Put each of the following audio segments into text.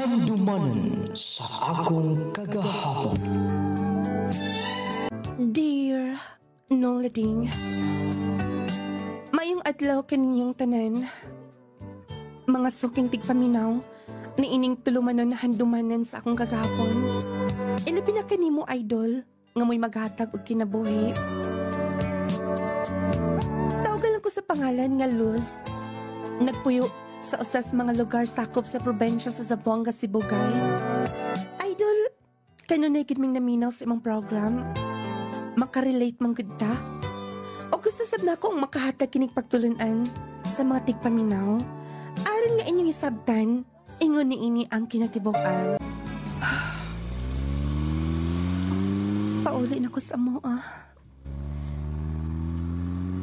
Handumanan sa akong kagahapon. Dear Nolading, mayong adlaw kaninyong tanan. Mga suking tigpaminaw, ni ining tulumanon na handumanan sa akong kagahapon. Ilabi na kanimo, idol, nga mo'y maghatag og kinabuhi. Tawagan lang ko sa pangalan nga Luz. Nagpuyo sa usas mga lugar sakop sa probensya sa Zamboanga, Sibugay. Idol, kanunay gid ming naminaw sa imong program. Makarelate man gud ta. O gusto sab na akong makahatag kining pagtulunan sa mga tigpaminaw. Aron nga inyong isabtan, ingon ni ini ang kinatibok-an. Pauli na ko sa mo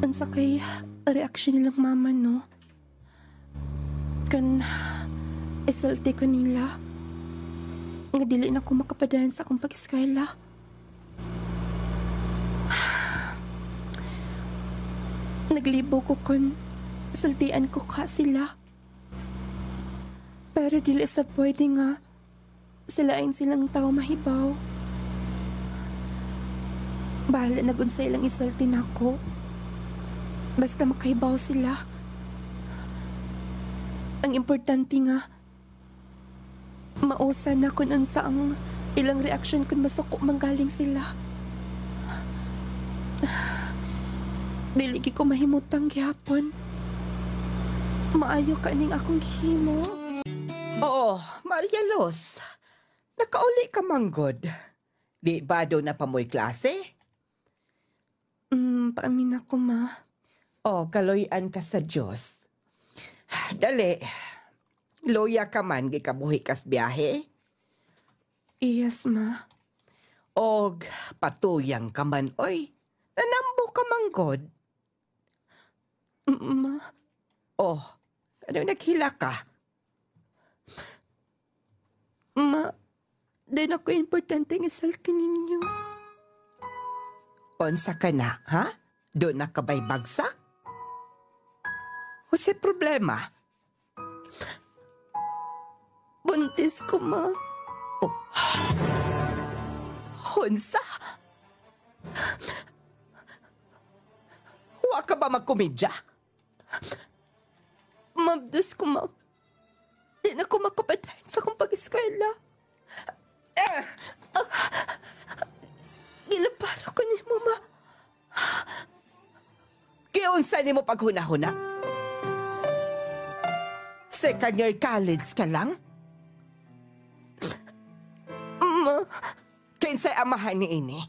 Unsa kay reaksyon nilang mama, no? Kan isulti ko nila nga dili na ko makapadayon sa akong pag-eskwela. Naglibo ko kon sultian ko ka sila. Pero dili sa pwede nga silain silang tao mahibaw. Bahala na gud sa ilang isulti nako. Basta makahibaw sila. Ang importante nga, mausa na kung ansa ang ilang reaksyon kung masuko manggaling sila. Diligi ko mahimutang gihapon. Maayo ka ning akong gihimo. Oo, Maria Luz. Nakauli ka manggod. Di ba daw na pamoy klase? Paamin ako, ma. O, kaloyan ka sa Diyos. Dali. Loya ka man, gikabuhi kas biyahe. Yes, ma. Og, patuyang ka man, oy. Nanambo ka manggod. Ma. Oh, ano naghila ka? Ma, din ako importante ng isalti ninyo. Onsa ka na, ha? Doon na ka ba'y bagsak? O si problema? Buntis ko, ma. Oh. Onsa? Huwa ka ba magkomedya? Mabdas ko, ma. Di na ko makapadayon sa akong pag-eskwela. Gilaparo ko ni mo, ma. Kiunsa ni mo paghuna-huna? Second year college ka lang? Ma, Kinsay amahan ni ini?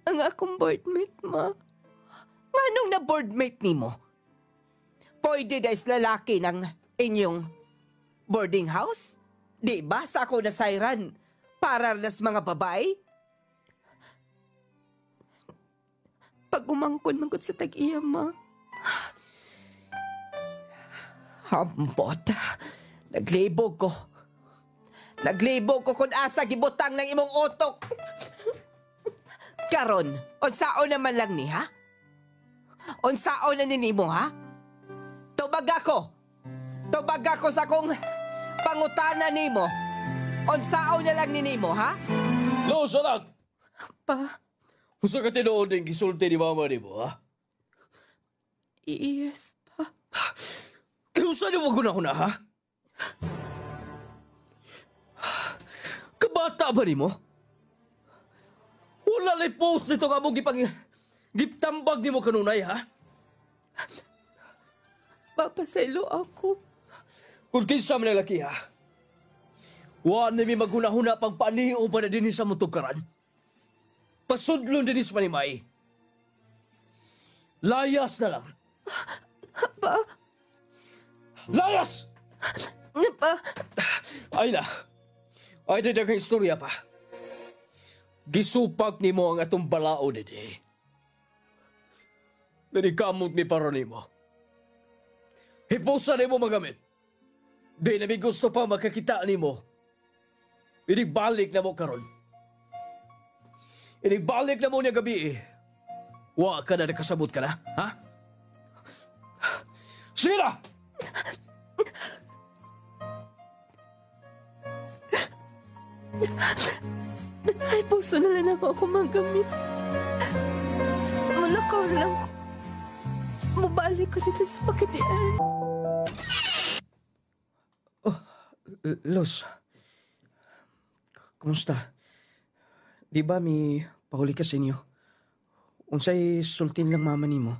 ang akong boardmate, ma. Nganong na boardmate ni mo? Pwede da is lalaki ng inyong boarding house? Di ba sa ako nasayran para nas mga babae? Pag umangkon mangkot sa tag-iya, ma. Hambot. Naglibog ko. Naglibog ko kung asa gibutang ng imong utok. Karon, unsaon naman lang ni, ha? Unsaon na nimo, ha? Tubag ako sa kong pangutana nimo. Unsaon na lang ni nimo, ha? Los, anak! Pa, Kung ka tinoon ng gisulti ni mama ni mo, ha? yes, pa. Kung saan mo guna-huna, ha? Kabata ba ni mo? Wala na post nito nga mo giptambag ni mo kanunay, ha? Papaselo ako. Kung kinsa man ang laki, ha? Wala na may maghuna-huna pang paniho pa na din sa mutugkaran. Pasudlon din sa panimay. Layas na lang. Pa, Layas! pa. Ay na. Ay na dagang istorya pa. Gisupak ni mo ang atong balao dede. Nanikamot mi para ni mo. Hipusa ni mo magamit. Di na may gusto pa makakita ni mo. Inibalik na mo karon. Inibalik na mo niya gabi eh. Wa ka na nakasabot ka na, ha? Sira! Ay, puso na lang ako magamit. Malakaw lang ko. Mabalik ko dito sa pagkatian. Los, kumusta? Di ba may pahuli ka sa inyo? Unsay sultin lang mama nimo?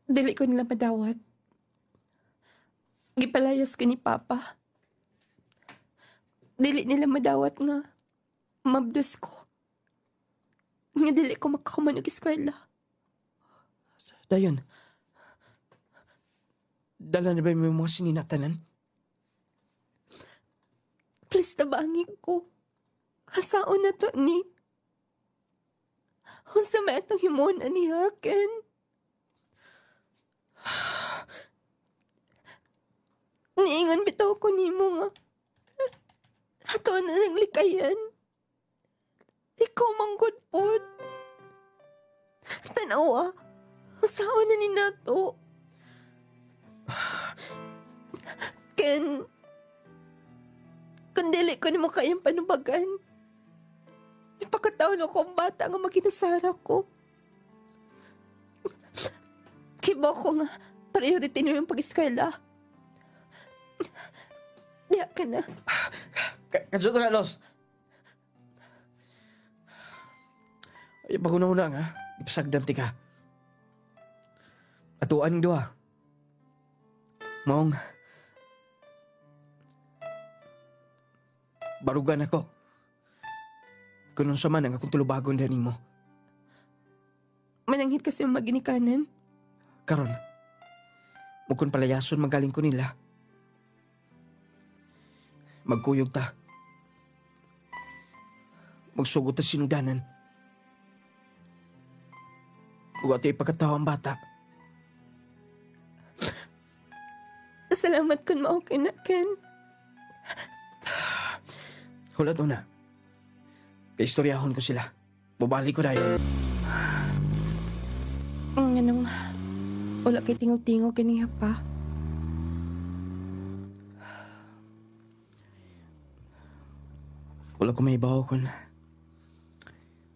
Dili ko nila madawat. Gipalayas ka ni Papa. Dili nila madawat nga mabdos ko. Nga dili ko makakuman og eskwela. Dayon, dala na ba yung mga sininatanan? Please, tabangin ko. Hasaon na to ni. Unsa may atong himon ani Haken? Niingon bitaw ko nimo nga. Ato na ng likayan. Ikaw manggod pod. Tanawa. Hasaon na ni nato. Ken, kung dili ko ni mo kayang panubagan, ipakataon ako ang bata nga maginasara ko. Kiba ko nga, priority niyo yung pag-eskwela. Diya ka na. Kadyo na, Los. Ay, pag-una-una nga, ipasagdan ti ka. Atuan yung duha. Maong, barugan ako. Kung sa man ang akong tulubagon din mo. Mananghit kasi yung maginikanan. Karon, mukon palayason magaling ko nila. Magkuyog ta. Magsugot ta sinudanan. Huwag ito ipagkatawa ang bata. Salamat kung ma-okay na, Ken. Hulad una. Kaistoryahan ko sila. Bubali ko dayon. Anong, wala kay tingaw-tingaw kaniya pa. Wala ko may ibaw kun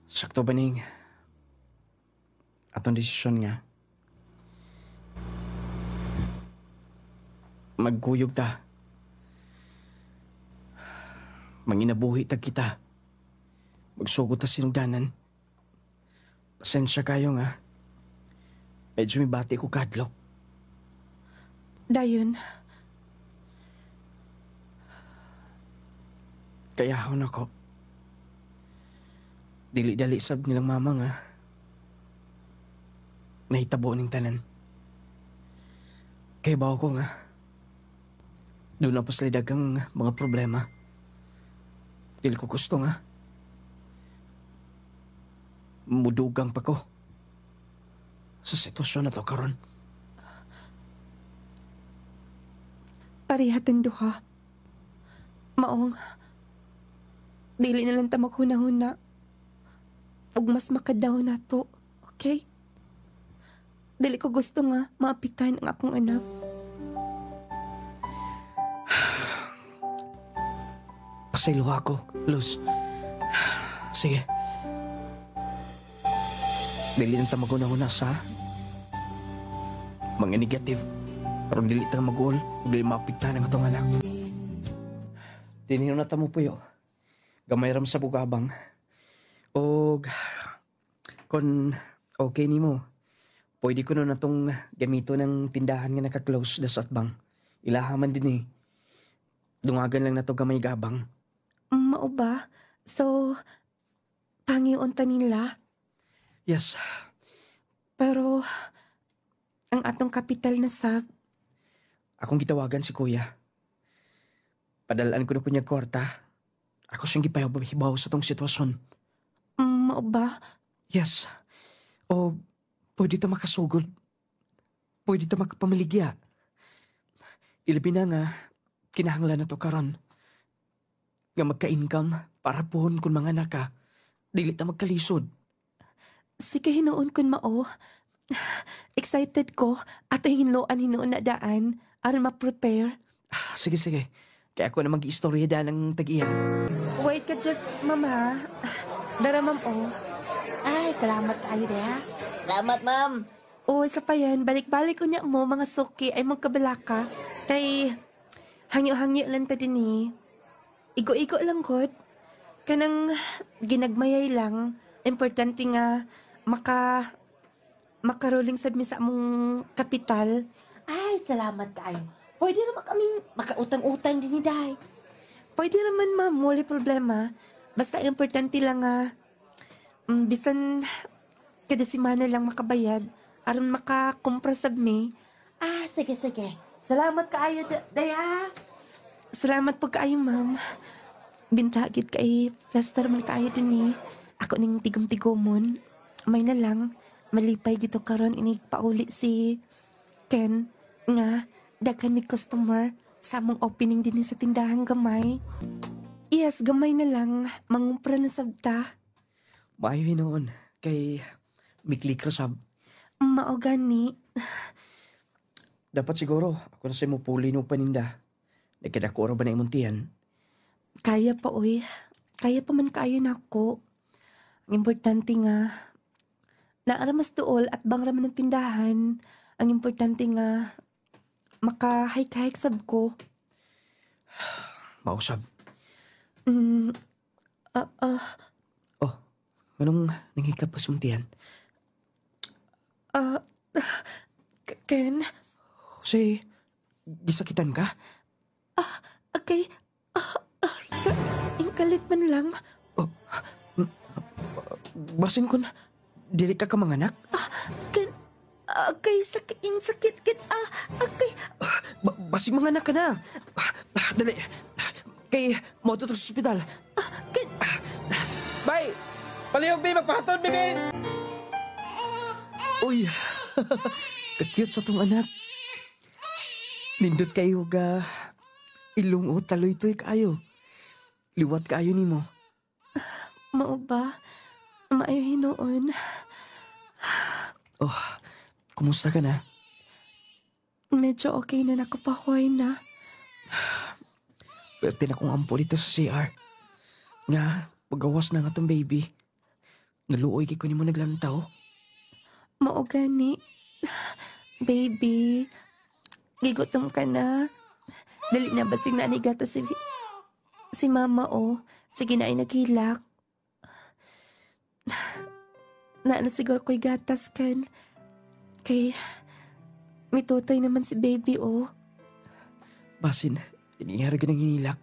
sakto ba ning atong desisyon nga. Magkuyog ta. Manginabuhi tag kita. Magsugot ta sinugdanan. Pasensya kayo nga. Medyo may bati ko kadlok. Dayon, Kayahon ako. Dili-dali sab nilang mama nga. Nahitabo ning tanan. Kaya ba ako nga? Doon na paslidag ang mga problema. Dili ko gusto nga. Mudugang pa ko. Sa sitwasyon na to karon. parihatan duha. Maong, dili na lang ta maghuna-huna. Ug mas makadaw na to, okay? Dili ko gusto nga maapitan ang akong anak. Pasaylo ako, Luz. Sige. Dili lang ta maguna-huna sa mga negative. Pero dili ta mag-uol, dili maapitan ang atong anak. Tiniyo na ta mo puyo. Gamay ram sa bugabang. O kon okay ni mo, pwede ko na itong gamito ng tindahan nga naka-close da sa atbang. Ilahaman din eh. Dungagan lang na to gamay gabang. Mao ba? So, pangion ta nila? Yes. Pero, ang atong kapital na sab, Akong gitawagan si kuya. Padalaan ko na kunyag kwarta. Ako siyang gipahibaw sa tong sitwasyon. mao ba? Yes. O pwede ta makasugod. Pwede ta makapamaligya. Ilabi na nga, kinahanglan na to karon. Nga magka-income para pohon kung mga naka. Dili ta magkalisod. Sige hinuon kun mao. Excited ko at hinloan hinuon na daan aron ma-prepare. Sige, sige. Kaya ako na mag-istorya dahil ng tag-iya. Wait ka dyan, ma'am ha. Dara, ma'am, oh. Ay, salamat kayo ha. Salamat, ma'am. Oo, isa pa yan. Balik-balik ko niya mo, mga suki, ay magkabalaka. Kay, hangyo-hangyo lang ta din eh. Igo-igo lang, God. Kanang ginagmayay lang. Importante nga, makaruling sa among kapital. Ay, salamat kayo. Pwede naman kaming makautang-utang din ni Day. Pwede naman, ma'am. Wala problema. Basta importante lang nga, bisan kada simana lang makabayad, aron makakumpra sab mi. Ah, sige. Salamat kaayo, Daya. Salamat po kaayo, ma'am. Bintagid kay plaster man kaayo din eh. Ako ning tigom-tigomon. May na lang, malipay dito karon ini pauli si Ken nga daghan mi customer sa among opening din sa tindahan gamay. Yes, gamay na lang. Mangumpra na sabta. Maayo noon. Kay miklik ra sab. Mao gani. Dapat siguro, ako na sa'yo mo puli no paninda. Nagkadako ra ba na imuntihan? Kaya pa, uy. Kaya pa man kaya na ako. Ang importante nga, naaramas tuol at bang raman ng tindahan. Ang importante nga, maka-hike-hike sab ko. Mausab. Mm, Oh, anong nangikap pa sumtihan? Ken, Jose, gisakitan ka? okay. Yung kalit man lang. Basin ko na, dili ka manganak? Ken, okay, sakit. Okay. Basin manganak ka na. Dali. Kay, mo sa ospital. Ken, Bay! Palihog, Bay! Magpahatod, Bay! Uy, ka-cute sa tong anak. Nindot kayo ga ilong o taloy-toy kayo. Liwat kayo ni mo. mao ba? Maayo hinoon. Oh, kumusta ka na? Medyo okay na nakapahuay na. Pwerte na kong ampo dito sa CR. Nga, pagawas na nga tong baby. Naluoy kay ko ni mo naglantaw. Mao gani. Baby, gigutom ka na. Dali na basig na ni gata si mama oh. Sige na ay naghilak. Na siguro ko'y gatas kan. Kay mitutoy naman si baby oh. Basin, iniyara ka ng hinilak.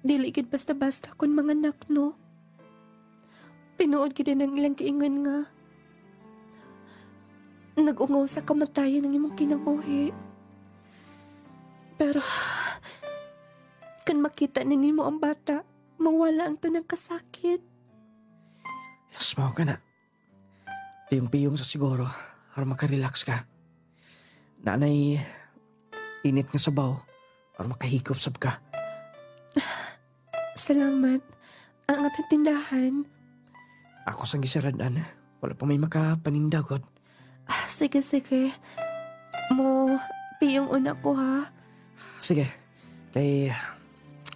Dili gid basta-basta kun mga anak no. Tinuod gid ng ilang kiingon nga. Nag-ungaw sa kamatayan ng imong kinabuhi. Pero, kan makita na nimo ang bata, mawala ang tanang kasakit. Yes, mau ka na. Piyong-piyong sa siguro, para makarelax ka. Nanay, init nga sabaw, para makahikop sab ka. Salamat. Ang atang tindahan. Ako sang gisaradan, wala pa may makapanindagot. Sige. Mo, piyong una ko ha. Sige, kay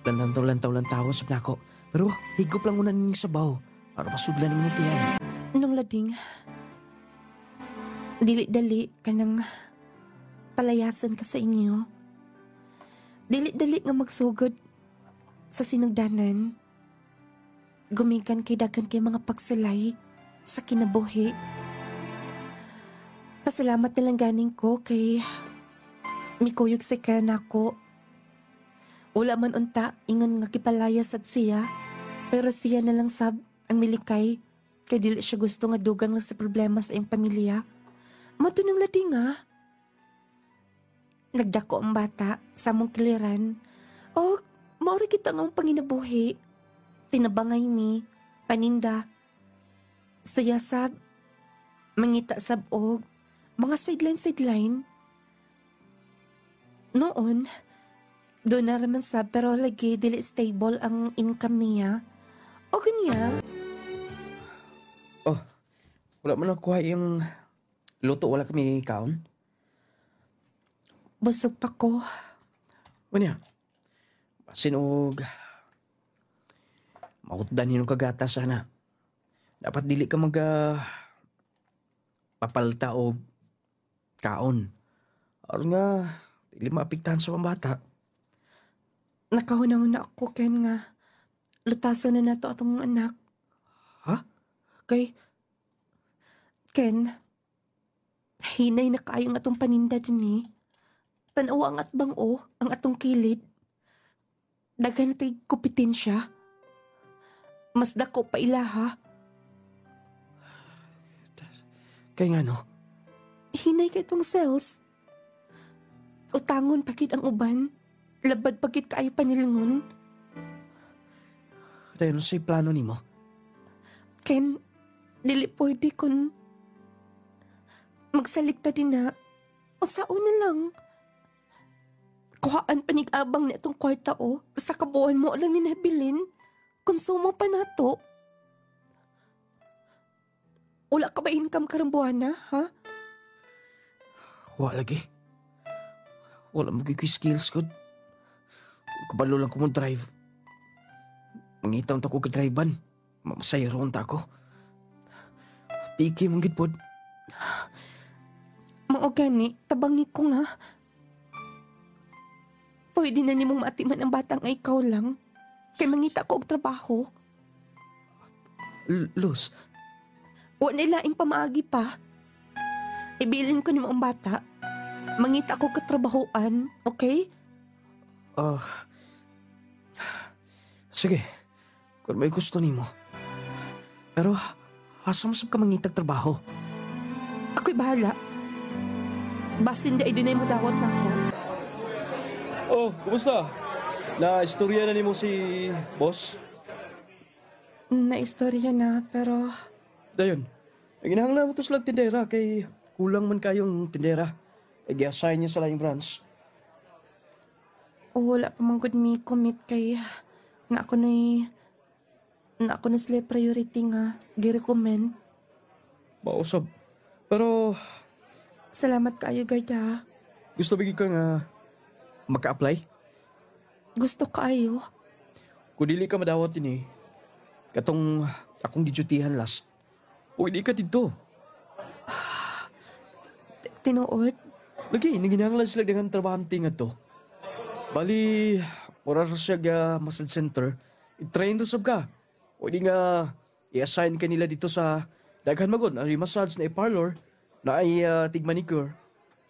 lantaw-lantaw sab na ako. Pero higop lang muna ning sabaw, para masudlan ng mutihan. Nung lading, dili-dali ka nang palayasan ka sa inyo. Dili-dali nga magsugod sa sinugdanan. Gumikan kay dagan kay mga pagsulay sa kinabuhi. Pasalamat na lang ganing ko kay mikuyog sa kanako. Wala man unta ingon nga kipalaya sab siya, pero siya na lang sab ang milikay kay dili siya gusto nga dugang lang sa problema sa iyang pamilya. Matunong lati nga. Nagdako ang bata sa among kiliran. O, maori kita nga ang panginabuhi. Tinabangay ni, paninda. Saya sab, mangita sab og, mga sideline. Noon, doon na raman sab pero lagi dili stable ang income niya. O ganyan. Oh, wala man nakuha yung luto, wala kami kaon. Busog pa ko. Wanya, Sinog, mautdan yung kagata sana. Dapat dili ka papalta o kaon. Aron nga, dili maapektahan sa mga bata. Nakahuna-huna ako, Ken, nga. Lutasan na nato atong anak. Ha? Kay, Ken, hinay na kayo nga atong paninda din eh. Tanawa ang atbang o, ang atong kilid. Daghan na tayo kupitin siya. Mas dako pa ilaha. Kaya nga no, Hinay kay itong sales. Utangon pagit ang uban. Labad pagit kaayo panilingon. dahil ano sa'y plano ni mo? Ken, dili pwede kun magsalikta din na. O sao na lang. Kuhaan panig-abang na itong kwarta o. Sa kabuuan mo lang ni nabilin. Konsumo pa na to. Wala ka ba income karang buwan na, ha? Wala lagi. Wala magiging skills ko. Kabalo lang ko mo drive. Mangitaw ta ko ka-drivean. Mamasaya roon ta ko. Piki mong gitpod. Mao gani, tabangi ko nga. Pwede na nimong maatiman ang batang ay ikaw lang. Kay mangita ko og trabaho. Luz, O nilaing pamaagi pa. Ibilin ko nimo ang bata. Mangita ko katrabahoan, okay? sige. Kung may gusto ni mo. Pero, asa masab ka mangitag trabaho? Ako'y bahala. Basin da idinay mo dawat na ako. Oh, kumusta? Na-istorya na ni mo si boss? Naistorya na, pero Dayon, ay ginahanglan mo to silang tindera kay kulang man kayong tindera. Ay gi-assign niya sa laing branch. wala pa man gud mi commit kay na ako na sila priority nga gi-recommend. Mausap. Pero Salamat kaayo, Garda. gusto bigi ka nga maka-apply? Gusto kaayo. Kung dili ka madawat din katong akong gidutihan last, pwede ka dito. Tinuod. Lagi, naginahanglan sila dengan trabahante nga to. Bali, mura siya ga massage center. I-train to sab ka. Pwede nga i-assign ka nila dito sa daghan magod. Ay massage na i-parlor, na ay tig-manicure.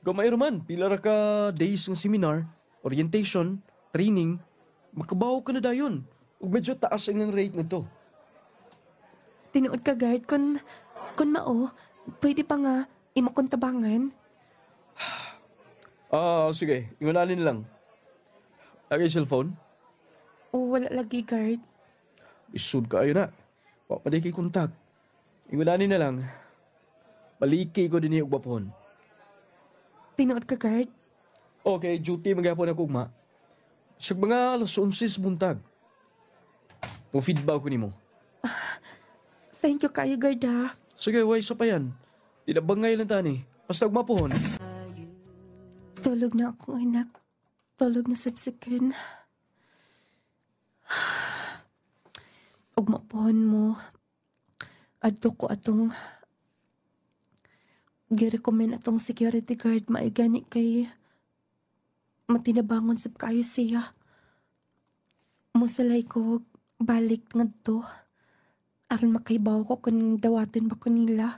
Kung mayroon man, pila ra ka days ng seminar, orientation, training, makabaw ka na dayon. Ug medyo taas ang rate na to. Tinuod ka, guard. Kun mao, pwede pa nga imo kong tabangan. Sige. Ingunalin lang. Lagay cellphone. O wala lagi, guard. Isud ka ayo na. Wa pa di kay kontak. Ingunalin na lang. Baliki ko din yung bapon. Tinuod ka, guard. Okay, duty maghapon ako ugma. Sa mga alas 11 buntag. Mo feedback ko nimo. Thank you kayo, guard, ha. Sige, way sa pa yan. Di na bangay lang tani. Basta ugmapon. Tulog na akong anak. Tulog na sapsikin. Ugmapon mo. Adto ko atong gi-recommend atong security guard maigani kay matinabangon sab kayo siya. Musalay ko balik ngadto. Aron makaibaw ko kung dawaton ba ko nila.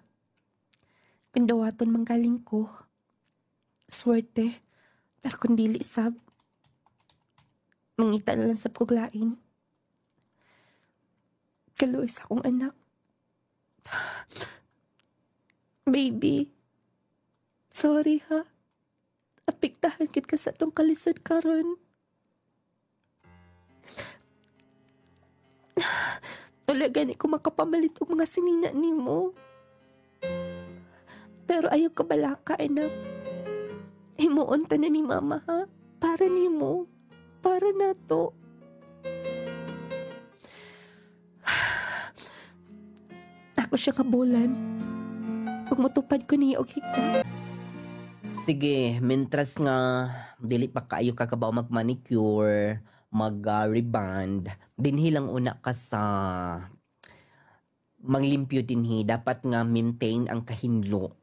Kung dawaton manggaling ko. Swerte. Pero kung dili sab, mangita na lang sab ko glain. Kaluis akong anak. Baby, sorry ha. Apektahan kit ka sa tong kalisod karon. Wala gani ko makapamalit og mga sinina nimo. Pero ayaw ka balaka, anak. Himuon ta na ni mama, ha? Para nimo. Para nato. Ako siya kabulan. Kung matupad ko niya og higda. Sige, mintras nga dili pa kayo kakabaw mag-manicure, mag-reband, dinhi lang una ka sa manglimpyo dinhi, dapat nga maintain ang kahinlo.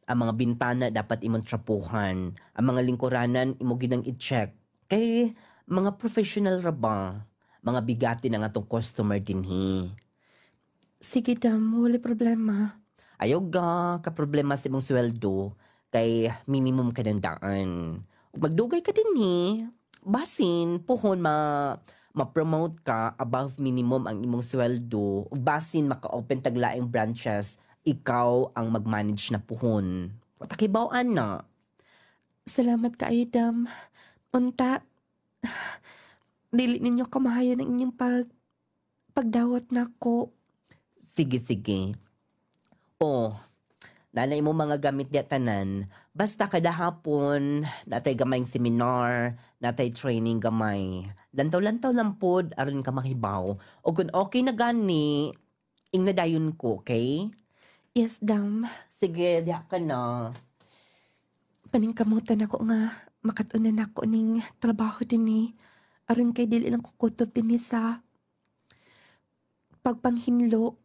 Ang mga bintana dapat imong trapuhan. Ang mga lingkuranan imo ginang i-check. Kay mga professional ra ba? Mga bigati na nga tong customer dinhi. Sige, Dam. Wala problema. Ayaw ka problema sa imong sweldo kay minimum ka ng daan. Ug magdugay ka dinhi. Basin puhon ma-promote ka above minimum ang imong sweldo. Ug basin maka-open taglaing branches, ikaw ang mag-manage na puhon. Patakibawaan na. Salamat kaayo, Dam. Unta, dili ninyo kamahayan ang inyong pagdawat na ko. Sige. Oh, nanay mo mga gamit di tanan. Basta kada hapon, natay gamayng seminar, natay training gamay. Lantaw-lantaw lang pod, aron ka mahibaw. O kung okay na gani, ing nadayon ko, okay? Yes, Dam. Sige, diya ka na. Paningkamutan ako nga makatunan ako ning trabaho din ni. Aron kay dili lang kukutob din ni sa pagpanghinlo.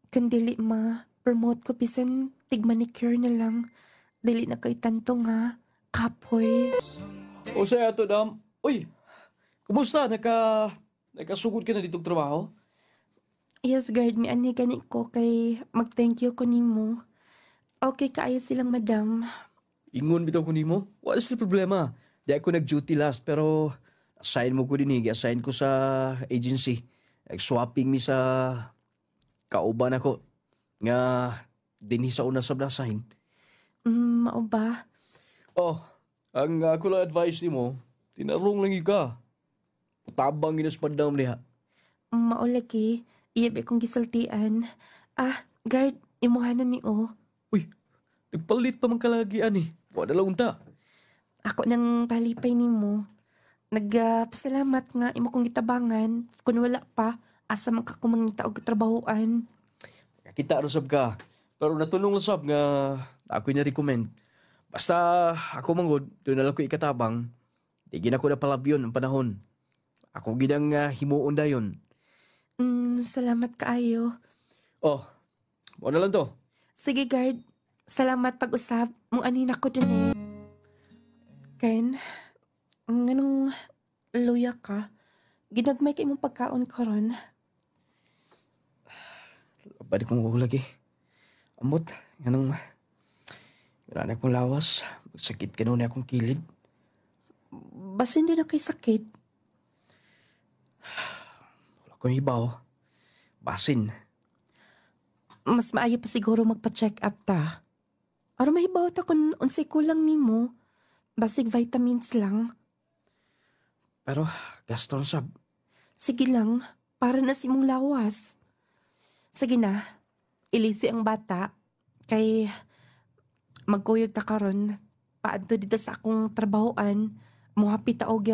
Kan dili ma-promote ko bisan tig-manicure na lang. Dili na kay tanto nga kapoy. O saya to, Dam. Uy, kumusta? Nakasugod ka na ditong trabaho? Yes, guard, mi ani gani ko kay mag-thank you ko nimo. Okay kaayo silang madam. Ingon bitaw ko nimo. Wala sila problema. Di ako nag-duty last, pero assign mo ko din assign ko sa agency. Nag-swapping mi sa kauban ako. Nga, dinhi sa una sa blasahin. Mao ba? Oh, ang ako lang advice nimo, tinarong lang ka. Tabang ginaspadam niya. Mao lagi. Iyabi kong gisultian. Guard, imuhanan ni o. Uy, nagpalit pa man kalagian eh. Wala lang unta. Ako nang palipay nimo. Nagpasalamat nga imo kong gitabangan. Kung wala pa, asa man ka kumangita og trabahoan. Kita rasab ka. Pero natulong lang sab nga ako na-recommend. Basta ako manggod, doon na lang ko ikatabang. Di gina ko na palabyon ang panahon. Ako ginang himuon dayon. Salamat kaayo. Oh, na lang to. Sige, guard. Salamat pag-usap. Mong anin ako din eh. Ken, nganong luya ka? Ginagmay kay mong pagkaon karon. Balik kong lagi. Amot, ganong... Wala na akong lawas. Magsakit ka noon akong kilid. Basin din na kay sakit. Wala akong hibaw. Basin. Mas maayo pa siguro magpa-check up ta. Aron mahibaw ta kung unsay kulang nimo. Basig vitamins lang. Pero, gaston sab. Sige lang, para na si mong lawas. Sige na, ilisi ang bata. Kay magkuyog ta karon. Paadto dito sa akong trabahoan. Muhapit ta og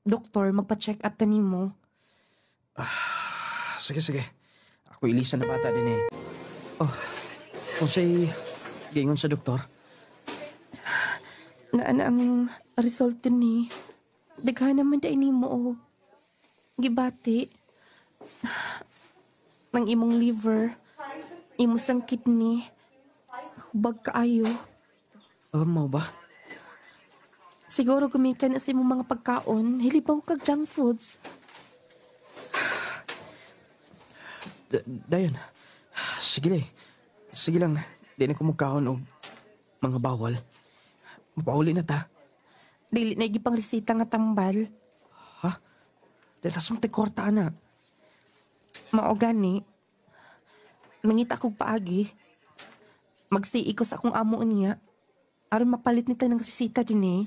doktor magpa-check up ta nimo. Sige. Ako ilisan na bata din eh. Oh, kung sa'y gingon sa doktor. Naana ang result ni. Daghan naman dahil nimo og gibati. Nang imong liver, imo sang kidney, hubag kaayo. Mau ba? Siguro gumikan na sa imong mga pagkaon, hilibaw kag junk foods. Dayon. Sige lang. Di na ko magkaon og mga bawal. Mapauli na ta. Dili na gipang resita nga tambal. Ha? Dahil lasong korta na. Mao gani. Mangita kog paagi. Magsii ko sa akong amo niya. Aron mapalit nita ng resita din eh.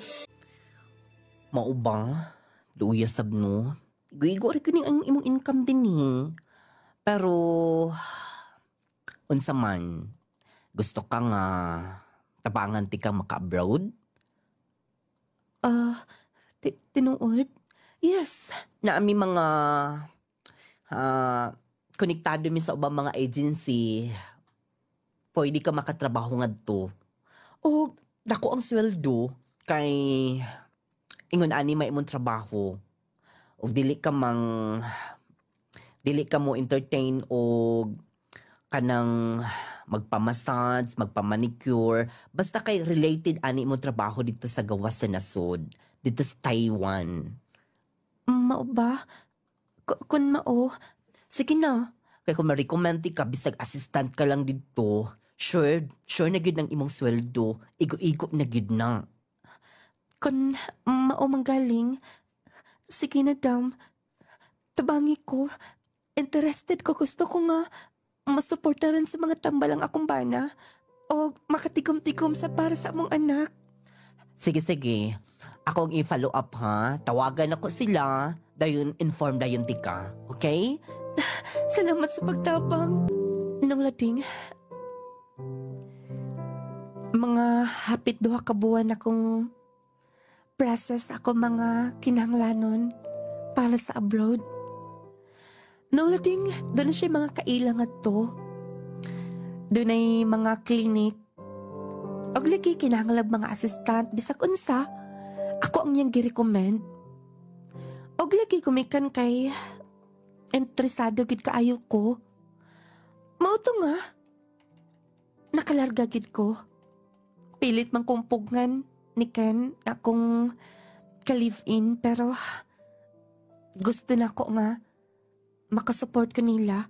Mao ba? Luya sab no. Gigo rin kini ang imong income din eh. Pero, unsa man, gusto ka nga tabangan ti kang maka-abroad? Tinuod? Yes. Na ami mga konektado mi sa ubang mga agency, pwede ka makatrabaho ngadto. O dako ang sweldo kay ingon ani may imong trabaho. O dili ka mo entertain o kanang magpamassage, magpamanicure, basta kay related ani mo trabaho dito sa gawas sa nasod, dito sa Taiwan. Mao ba? Kung mao, sige na. Kaya kung ma-recommend ka, bisag assistant ka lang dito, sure na gid ng imong sweldo, igo-igo na gid na. Kung mao manggaling, sige na dam. Tabangi ko. Interested ko. Gusto ko nga masuportaran sa mga tambalang akong bana o makatigom-tigom sa para sa among anak. Sige. Ako ang i-follow up ha. Tawagan ako sila, dayon inform dayon ti ka. Okay? Salamat sa pagtabang. Nang lading, mga hapit duha ka buwan akong process ako mga kinahanglanon para sa abroad. Nang lading, doon na siya mga kailang at to. Doon ay mga klinik. Og lagi kinahanglag mga assistant, bisag unsa, ako ang niyang gi-recommend. Og lagi kumikan kay interesado gid kaayo ko. Mao to nga. Nakalarga gid ko. Pilit man kong pugngan ni Ken akong ka-live-in pero gusto na ko nga makasupport ko nila.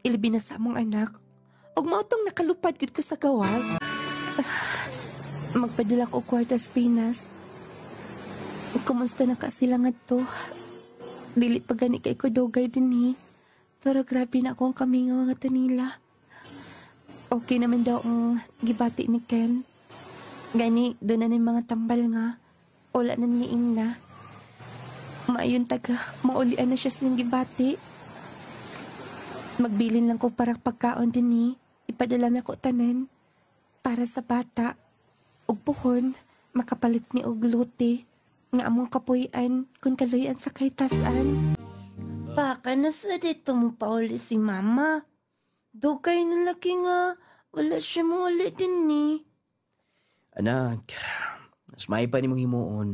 Ilbi na sa among anak. Og mao tong nakalupad gid ko sa gawas. Magpadala ko kwarta sa Pinas. Kumusta na ka sila nga to? Dili pa gani kay ko dogay din pero grabe na akong kamingaw nga nila. Okay naman daw ang gibati ni Ken. Gani, doon na mga tambal nga. Wala na niyaing na. Maayon taga, maulian na siya silang gibati. Magbilin lang ko para pagkaon din Ipadala na ko tanan. Para sa bata. Ug puhon, makapalit ni og luti. Nga among kapuyan kung kaluyan sa kaitasan. Baka na sa dito mo pauli si mama. Dugay na laki nga. Wala siya mo ulit din Anak, mas may pa ni mong himuon.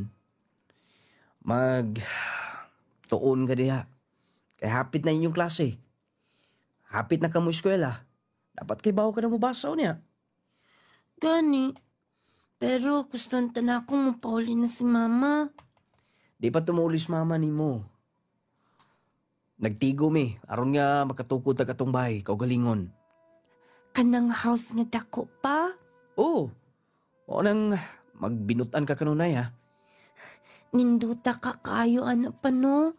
Tuon ka diha. Kaya hapit na inyong klase. Hapit na ka mo eskwela. Dapat kay bawo ka na mubasaw niya. Gani. Pero gusto na akong mapauli na si mama. Di pa tumulis mama ni mo. Nagtigo mi. Aron nga makatukod na katong bahay. Kaugalingon. Kanang house nga dako pa? Oo. O nang magbinutan ka kanunay ha. Ninduta ka kayo ano pa no?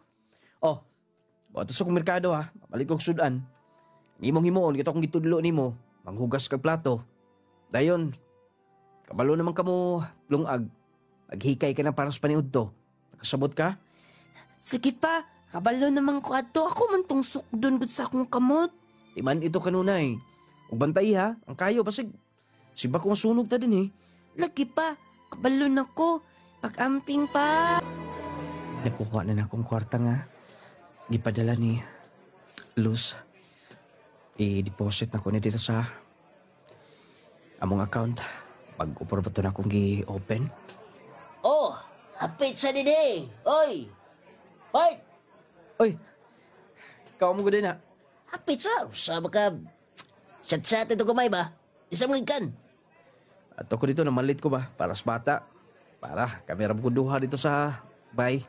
Oh, bato sa kong merkado ha. Balik kong sudan. Imong himuon, kito kong gitudlo ni mo. Manghugas kag plato. Dayon, kabalo naman ka mo lungag. Naghikay ka na para sa paniud to. Nakasabot ka? Sige pa, kabalo naman ko ato. Ako man tong sukdon gud sa akong kamot. Timan ito kanunay. Ug bantay ha, ang kayo basig. Siba ko masunog ta din Lagi pa, kabalo na ko. Pag-amping pa. Nakuha na akong kwarta nga. Gipadala ni Luz. I-deposit na ko na dito sa among account. Pag-upor ba ito na akong gi-open? Oh, hapit sa dide. Oy! Hoy! Oy! Ikaw mo gud na. Hapit sa. Sama ka. Chat-chat ito kamay ba? Isang ikan. At ako dito, namalit ko ba? Para sa bata. Para, kami ram ko duha dito sa bay.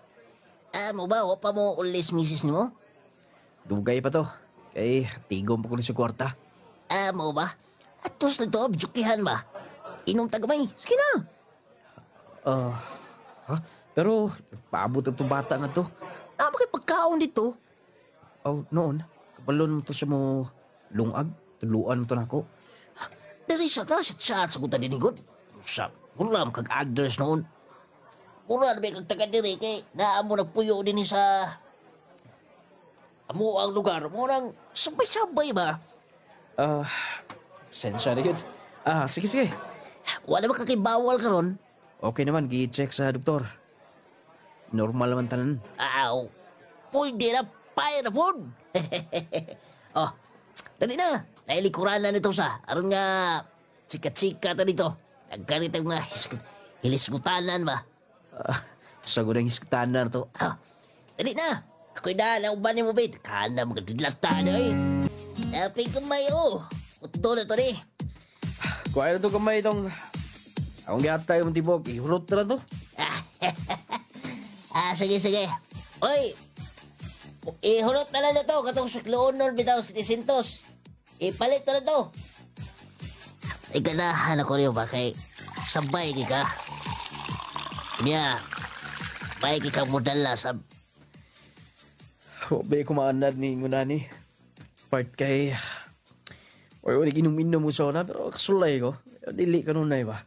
Mo ba? O pa mo ulis misis ni mo? Dugay pa to. Kay, tigom pa ko sa kwarta. Mo ba? Atos na ito, abjukihan ba? Inom tagamay. Sige na. Ha? Pero, paabot ang itong bata nga to. Bakit pagkaon dito? Oh, noon, kabalon mo to sa mo lungag. Tuluan mo to na ako. Dari sa ta, chat sa kuta dinigod. Sa, kulam kag address noon. Kulam may kag taga diri kay naamo nagpuyo din sa amo ang lugar mo nang sabay-sabay ba? Sensya na yun. Sige. Wala ba kakibawal karon? Okay naman, gi-check sa doktor. Normal naman tanan. Aw, pwede na, paya na po. Oh, dali na. Nailikuran na nito sa. Aron nga, chika-chika ta dito. Nagkarit ang mga hilisgutanan ba? Sagot ang isktanan to. Ah, dali na. Ako'y dala, uban mo, bit. Kana, magdilata na eh. Napay kamay, oh. Uto na to, eh. Kung ayaw na to kamay itong... Akong giatay mong tibok, ihurot na to. Sige, sige. Oy, ihurot na lang na to. Katong sukloonol, bitaw, 700. Ipalit na lang to. Ay, ganahan ako rin ba kay sabay ka. Niya, bay ka modala sab. Obay kumaanad ni ngunani. Part kay... Oy, inom-inom mo sa una, pero kasulay ko. Dili ka nun na ba?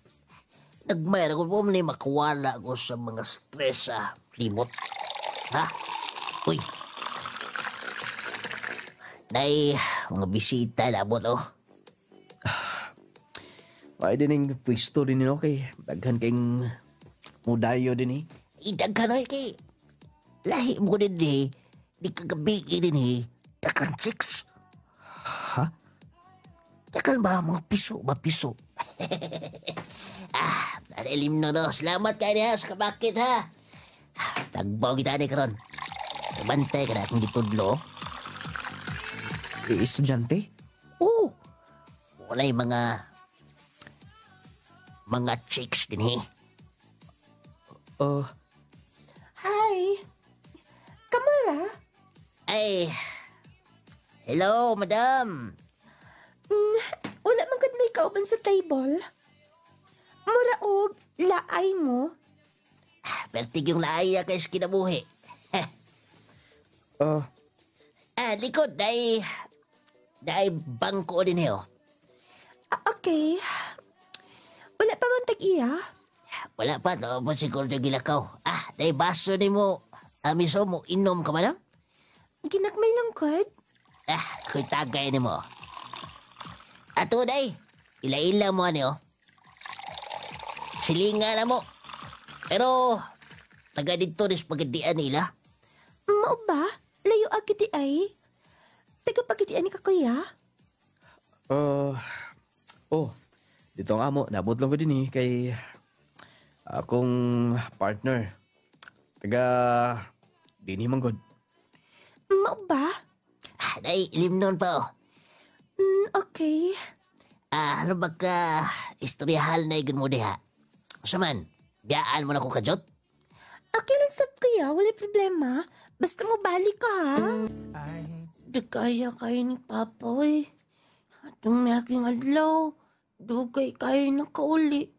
Nagmayar ako po ni makawala ko sa mga stress limot. Ha? Uy. Nay, mga bisita na mo to. Ay din yung pwesto din yun, okay. Daghan kayong mudayo din Idaghan ay kay. Lahi mo din di kagabi din Dakan chicks. Ha? Dakan ba mga piso, nalilim no. Salamat kayo niya sa kabakit ha. Tagbaw kita ni karon. Bantay ka na akong ditudlo. Estudyante? Oo. Wala'y mga chicks din Hi! Kamara? Ay, hello, madam. Wala man gud may kauban sa table. Mura og laay mo. Pertig yung laaya kay kinabuhi. Likod, dahil bangko din Okay. Wala pa man tag-iya? Wala pa, no? Po siguro na gilakaw. Dahil baso ni mo. Miso mo, inom ka man lang? Ginagmay lang gud. Ako'y tagay ni mo. Ato, day. Ila-ila mo, Silinga na mo. Pero, taga dito rin pagkadian nila. Mao ba? Layo agad di ay. Taga pagitian ni kakuya? Dito nga mo, nabot lang ko din kay akong partner. Taga, dini man god. Mao ba? Day, limnon pa, Okay. ano ba ka istoryahal na igan mo diha? Saman, biyaan mo na ko kajot? Okay lang sad kuya, wala problema. Basta mo balik ka ha. Dagaya kayo ni Papa Atong naking adlaw, dugay kayo nakauli.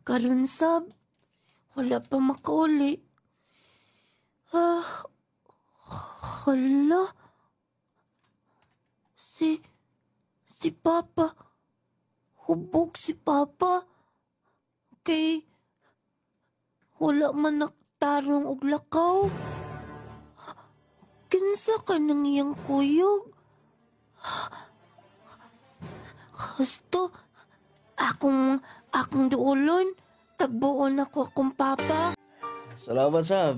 Karon sab, wala pa makauli. Hala. Si Papa. Hubog si Papa. Okay. Wala man naktarong og lakaw. Kinsa ka nang iyang kuyog? Gusto, akong duulon, tagbuon ako akong papa. Salamat sa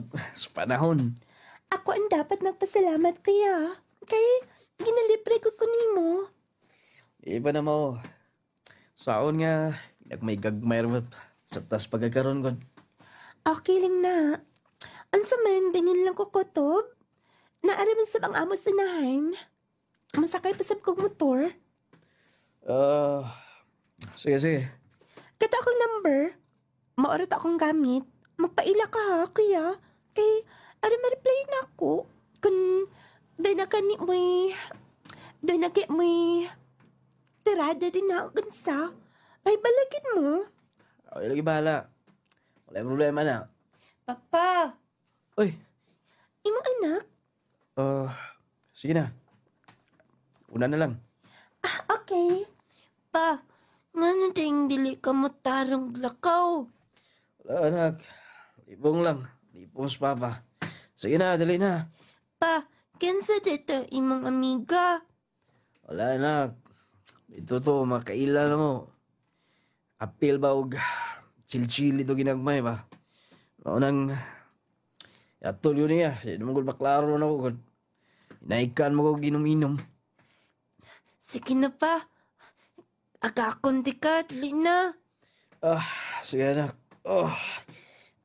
panahon. Ako ang dapat nagpasalamat kaya. Kay, ginalibre ko kunimo. Iba na mo. Saon nga, may gagmayr mo sa tas pagkakaroon ko. Okay lang na. Ansa man, dinin lang ko kutob. Naaraman sa bang amos sinahan. Masakay pa sa kong motor. Sige. Kato akong number. Maorat akong gamit. Magpaila ka ha, kuya. Kay, aram ma-reply na ako. Kung doon na kani mo'y tirada din na gansa. Ay, balagin mo. Okay, lagi bahala. Wala yung problema na. Papa, Uy, imong anak? sige na. Una na lang. Okay. Pa, nga na ding dili ka matarong lakaw. Wala, anak. Libong lang. Libong sa papa. Sige na, dali na. Pa, kinsa dito imong amiga? Wala, anak. Dito to, makaila na mo. Apil ba og chill-chill ito ginagmay ba? Maunang yatol yun niya. Hindi naman ko baklaro na ako. Inaikan mo ko ginom-inom. Sige na pa. Agakon di ka, dili na. Sige anak.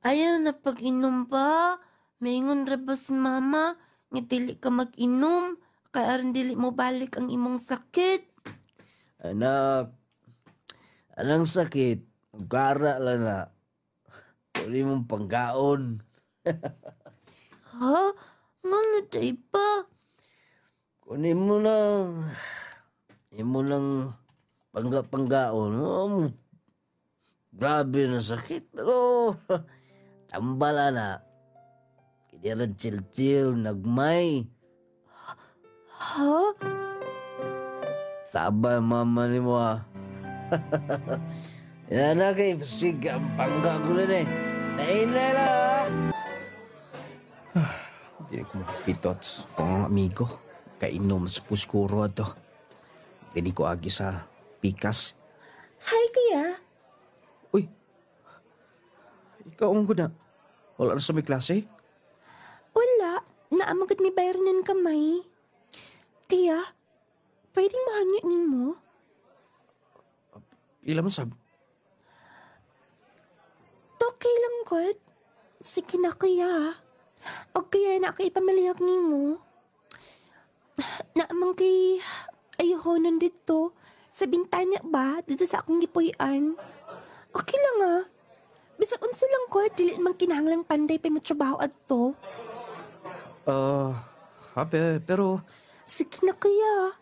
Ayaw na pag-inom ba? Maingon ra ba si mama? Nga dili ka mag-inom. Kaya aron dili mo balik ang imong sakit. Anak, anang sakit. Magkara lang na. Uli mong panggaon. Ha? Ngano day ba? Kunin mo lang. Imo lang panggaon. Grabe na sakit. Pero tambala na. Kiniran chill-chill. Nagmay. Ha? Sabay mama ni mo ha. Yan na kay Pasig. Ang pangga ko lang eh. Nainay na ha. Hindi ko makapitots. Kung ang amigo, kainom sa puskuro ato. Hindi ko agi sa pikas. Hi, kuya. Uy, ikaw ang na. Wala na sa may klase? Wala. Naamagad may bayaran ng kamay. Kuya, pwedeng mahangyo mo? Ila man sab. Okay lang, God. Sige na, kuya. O kaya na ako ipamaliyag mo. Naamang kay ayahonan dito. Sa bintana ba? Dito sa akong gipuyan. Okay lang ah. Bisag unsa lang ko, dili man kinahanglang panday pa mo trabaho adto. Pero Sige na kuya.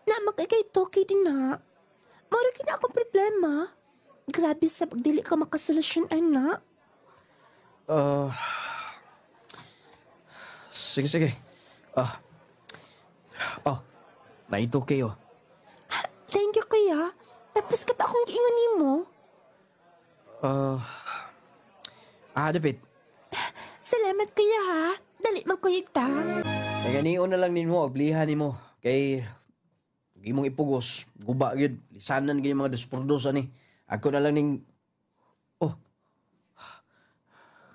Na magkay toki din na. Mara kina akong problema. Grabe sa pagdili ka makasolusyon, anak. Sige. Naito kayo. Thank you kuya. Tapos kat akong giingon mo. Dapit. Salamat kuya ha. Dali magkuyog ta. Naganion na lang ninyo, oblihan ni mo. Kay, hindi mong ipugos. Guba, yun. Lisanan ganyan mga dos ani. Ako na lang ning...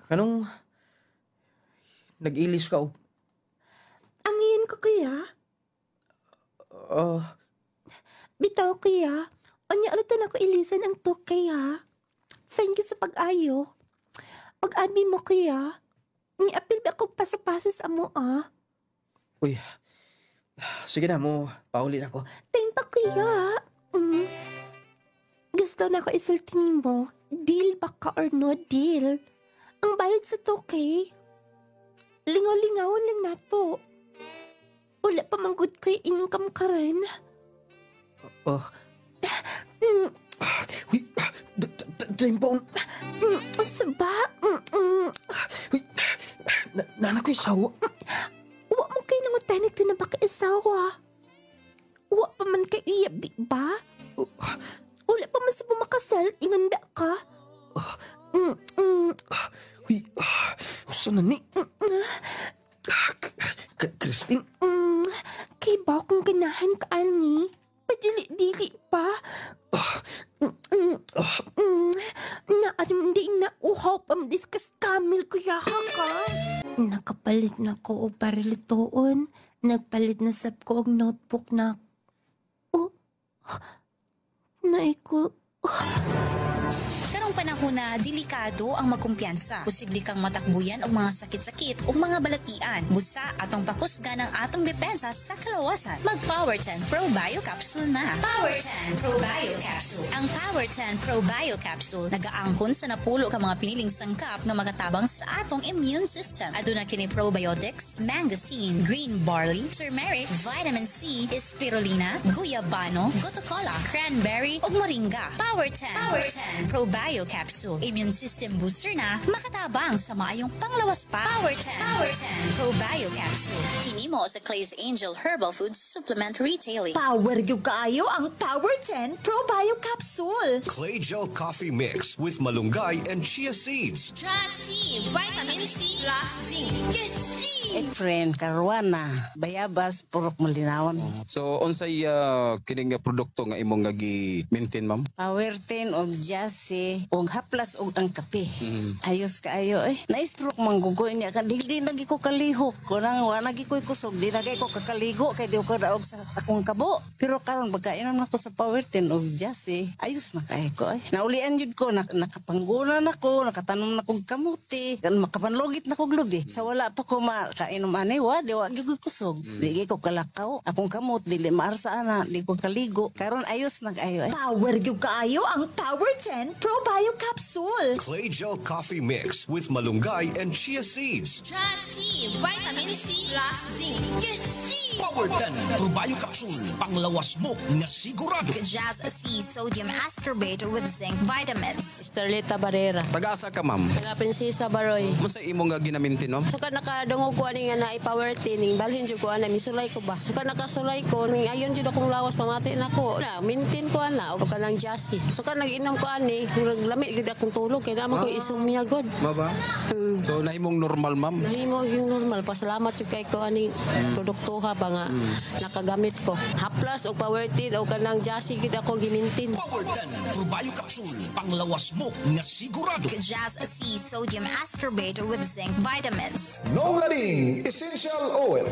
Kanong... Nag-ilis ka, Ang iyan ko kuya. Bitaw kuya. Anya alatan ako ilisan ang tukay ha. Thank you sa pag-ayo. Pag-abi mo kuya. Ni-apil ba ako pasapasa sa mo ah. Uy, sige na mo, paulit ako. Thank pa kuya. Gusto na ako isulti mo. Deal ba ka or no deal? Ang bayad sa tukay. Lingaw-lingawan lang nato. Wala pa man good kay income ka rin. Uy, Jaimon. Usa ba? Uy, nana ko isaw. Wa mo kayo nangutanig to na baka isawa. Wa pa man kay iyabi ba? Wala pa man sa bumakasal, inganda ka. Uy, usa na ni. Christine. Kay ba kung ganahan ka, ani? Padili-dili pa. Naarim di na uhaw pamdiskas kamil kuya ka. Nakapalit na ko og parilitoon. Nagpalit na sab ko og notebook na. Naiko. Karong panahon na delikado ang magkumpiyansa. Posible kang matakbuyan og mga sakit-sakit o mga balatian. Busa atong pakusgan ang atong depensa sa kalawasan. Mag Power 10 Pro Bio Capsule na. Power 10 Pro Bio Capsule. Ang Power 10 Pro Bio Capsule nagaangkon sa napulo ka mga piniling sangkap nga magatabang sa atong immune system. Aduna kini probiotics, mangosteen, green barley, turmeric, vitamin C, spirulina, guyabano, gotocola, cranberry ug moringa. Power 10 Pro Bio Capsule. Immune system booster na makatabang sa maayong panglawas pa. Power 10 Pro Bio Capsule. Kini mo sa Clay's Angel Herbal Food Supplement Retailing. Power yung kaayo ang Power 10 Pro Bio Capsule. Clay Gel Coffee Mix with malunggay and chia seeds. C, vitamin C plus zinc. Yes, Efren Caruana, bayabas purok malinawan. So unsay kining produkto nga imong gi-maintain ma'am? Power 10 og Jassy og haplas og ang kape. Ayos kaayo eh. Na-stroke man gugoy niya kan di lagi ko kalihok. Kurang wa lagi ko kusog di lagi ko kakaligo kay di ko daog sa akong kabo. Pero karon pagkainom nako sa Power 10 og Jassy, ayos na kay ko eh. Naulian jud ko nakapanggunan ako, nakatanom na kog kamuti, kan makapanlogit na kog lubi. Sa wala pa ko makainom ani wa di wa gyud ko kusog. Di ko kalakaw. Akong kamot dili maarsa ana, di ko kaligo. Karon ayos na kaayo eh. Power gyud kaayo ang Power 10 Pro Bio Capsule. Clay Gel Coffee Mix with malunggay and chia seeds. Chassis, vitamin C plus zinc. Yes, Power 10 Probio Capsule. Panglawas mo na sigurado. Jazz C Sodium Ascorbate with zinc vitamins. Starleta Barrera. Taga-asa ka, ma'am? Taga Prinsesa Baroy. Masa imo nga ginamintin, ma'am? Suka nakadungog ko ani nga na i-power tining balhin jud ko ana misulay ko ba. Suka nakasulay ko ning ayon jud akong lawas pamati nako. Na mintin ko ana og kanang Jassy. Suka nag-inom ko ani murag lamig gid akong tulog kay naman ko isumya god. Maba? So nahimong normal, ma'am? Nahimo yung normal. Pasalamat jud kay ko ani produktuha ba nga nakagamit ko. Haplas og Power 10 og kanang Jassy gid ako gimintin. Power 10 Probio Capsule. Panglawas mo na sigurado. Jazz C Sodium Ascorbate with zinc vitamins. Nong Lading Essential Oil.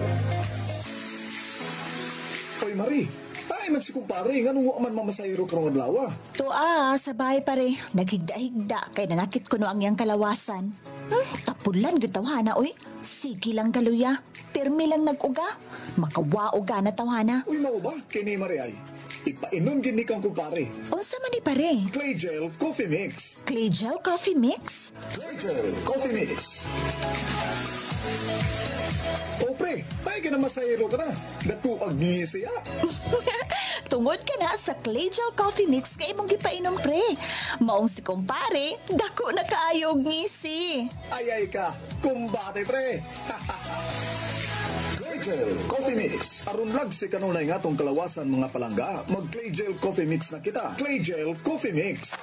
Oy, Marie. Ay, magsikumpare. Nga nung man mamasayro karong adlaw. Sabay pare. Naghigda-higda kay nanakit ko no ang iyang kalawasan. Tapulan gyud tawhana oy. Sige lang galuya. Pirmi lang nag-uga. Makawaoga na tawhana. Uy, mao ba? Kini Marie ay. Ipainom gid ni kang kumpare. Unsa man ni pare? Clay Gel Coffee Mix. Clay Gel Coffee Mix? Clay Gel Coffee Mix. O pre, ay ka na masayro ka na. Datuag ni siya. Tungod ka na sa Clay Gel Coffee Mix kay imong gipainom pre. Maong si kumpare, dako na kaayog ngisi. Ay ka, kumbate pre. Clay Gel Coffee Mix. Aron lag si kanunay nga tong kalawasan mga palangga, mag Clay Gel Coffee Mix na kita. Clay Gel Coffee Mix.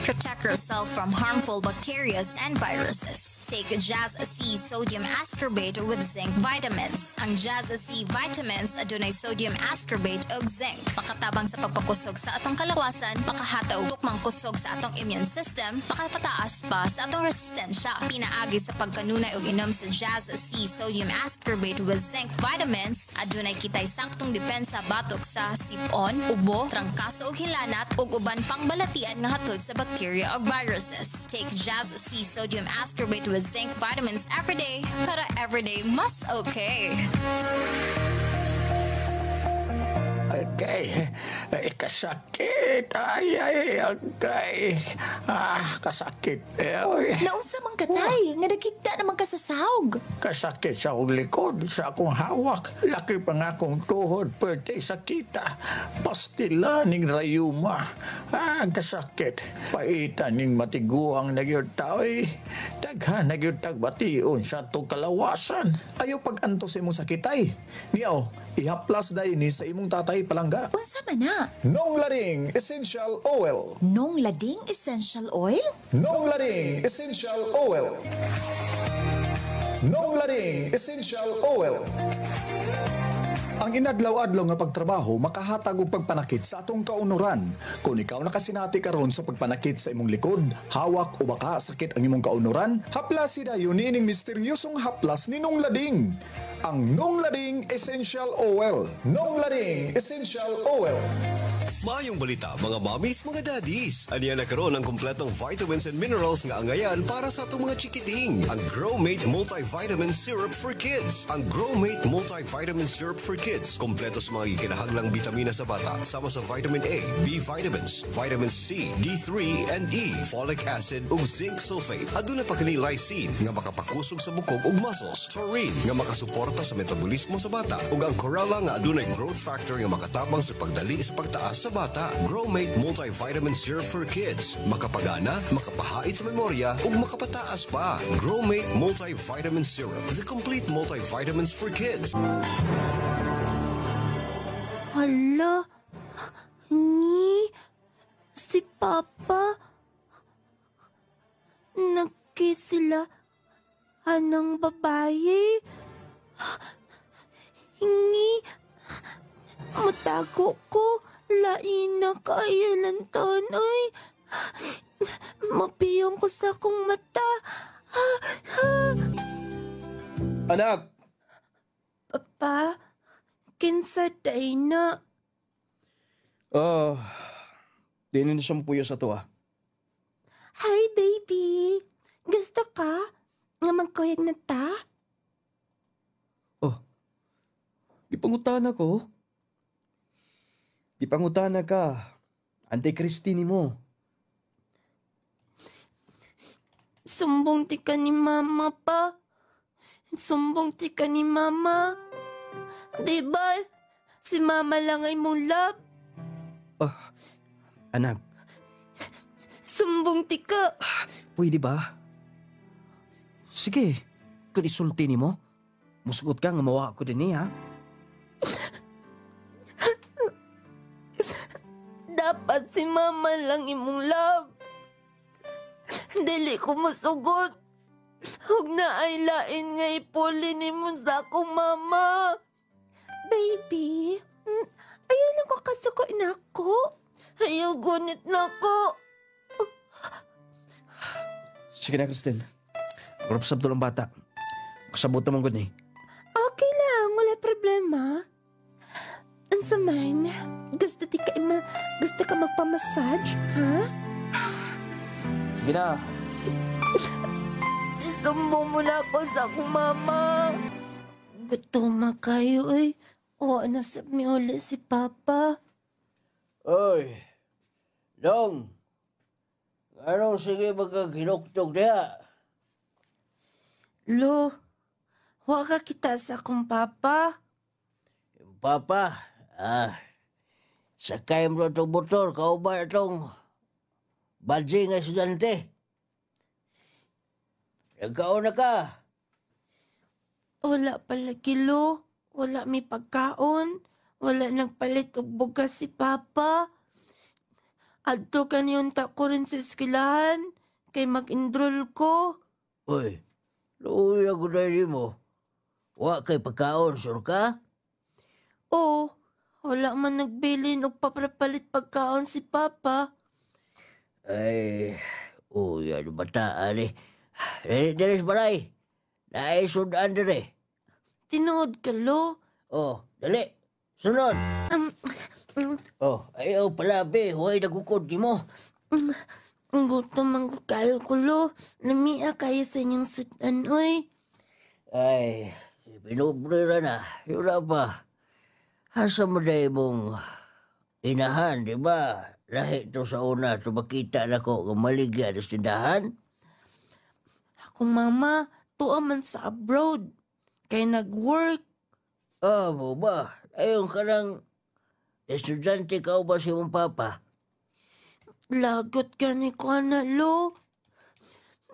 Protect yourself from harmful bacteria and viruses. Take Jazz C Sodium Ascorbate with zinc vitamins. Ang Jazz C vitamins adunay sodium ascorbate ug zinc. Makatabang sa pagpakusog sa atong kalawasan, makahataw tukmang kusog sa atong immune system, makapataas pa sa atong resistensya. Pinaagi sa pagkanunay og inom sa Jazz C Sodium Ascorbate with zinc vitamins, adunay kitay saktong depensa batok sa sipon, ubo, trangkaso ug hilanat ug uban pang balatian nga hatod sa bacteria or viruses. Take Jazz C Sodium Ascorbate with zinc vitamins every day, para every day mas okay. Okay, kasakit. Ay, kasakit. Naunsa man katay, nga nagkigda naman ka sa sahog. Kasakit sa akong likod, sa akong hawak. Laki pa nga akong tuhod, pwede sakita. Pastila ning rayuma. Kasakit. Paitan ning matiguang nagyod tao'y. Daghan nagyod tagbation sa itong kalawasan. Ayaw pag-antos imong sakitay. Niyaw, ihaplas dahi ni sa imong tatay palangga. Unsa man na? Nong Lading Essential Oil. Nong Lading Essential Oil? Nong Lading Essential Oil. Nong Lading Essential Oil. Ang inadlaw-adlaw nga pagtrabaho makahatag og pagpanakit sa atong kaunuran. Kung ikaw nakasinati karon sa pagpanakit sa imong likod, hawak o baka sakit ang imong kaunuran, haplas dayon niining misteryosong haplas ni Nong Lading. Ang Nong Lading Essential Oil. Nong Lading Essential Oil. Maayong balita mga mommies, mga daddies. Aniya na karon ang kompletong vitamins and minerals nga angayan para sa atong mga chikiting. Ang Growmate Multivitamin Syrup for Kids. Ang Growmate Multivitamin Syrup for Kids. Kompleto sa mga kinahanglang bitamina sa bata. Sama sa vitamin A, B vitamins, vitamin C, D3 and E, folic acid ug zinc sulfate. Aduna pa kini lysine nga makapakusog sa bukog ug muscles. Taurine nga makasuporta sa metabolismo sa bata. Ug ang chlorella nga adunay growth factor nga makatabang sa pagdali sa pagtaas sa bata. Growmate Multivitamin Syrup for Kids. Makapagana, makapahait sa memorya, ug makapataas pa. Growmate Multivitamin Syrup. The complete multivitamins for kids. Hala, ni si Papa. Nagkiss sila anang babae. Hingi, matago ko. Lain na kayo ng tonoy. Mapiyong ko sa akong mata. Anak! Papa, kinsa day na? Di na siya mapuyo sa to Hi, baby. Gusto ka? Nga magkuyag na ta? Gipangutana ko. Gipangutana ka. Ante Christine mo. Sumbong ti ka ni mama pa. Sumbong ti ka ni mama. Diba? Si mama lang ay mong love. Anak, Sumbong ti ka. pwede ba? Sige, kung isulti ni mo, musugot ka nga mawa ko din ha? Dapat si mama lang imong love. Dili ko masugot. Huwag na ay lain nga ipuli ni mo sa akong mama. Baby, ayaw na ko kasuko na ako. Ayaw gunit na ko. Sige na, Christine. Kurapsab to ng bata. Kasabot naman ko ni. Okay lang, wala problema. Ansa man, gusto ka magpamassage, ha? Sige na. Isumbong mo na ako sa akong mama. Gutom kayo eh. O ano sa mi uli si Papa? Oy, Dong. Anong sige magkaginuktok niya? Lo, huwag ka kita sa akong Papa. Yung Papa, sakay mo itong motor, kauban itong badji nga estudyante. Nagkauna ka. Wala pala kilo. Wala may pagkaon. Wala nagpalit og bugas si Papa. Adto kaniyunta ko rin sa eskwelahan. Kay mag-enroll ko. Uy, luoy ako na mo. Wa kay pagkaon, sure ka? Oo, wala man nagbilin og papapalit pagkaon si Papa. Ay, ano bataan eh. Dali sa balay. Naisudan din eh. Tinood ka, Lo. Dali. Sunod. Ayaw pala, be. Huwag nagukod di mo. Gutom ang kayo ko, Lo. Lamia kayo sa inyong sudan, oy. Ay, pinubrira na. Yun na ba? Hasa mo na mong inahan, di ba? Lahi to sa una, to makita na ko maligya sa tindahan. Akong mama, tuwa man sa abroad. Kaya nag-work. Mo ba? Ayun ka ng estudyante ka ba si mong papa? Lagot ka ni ko, Lo.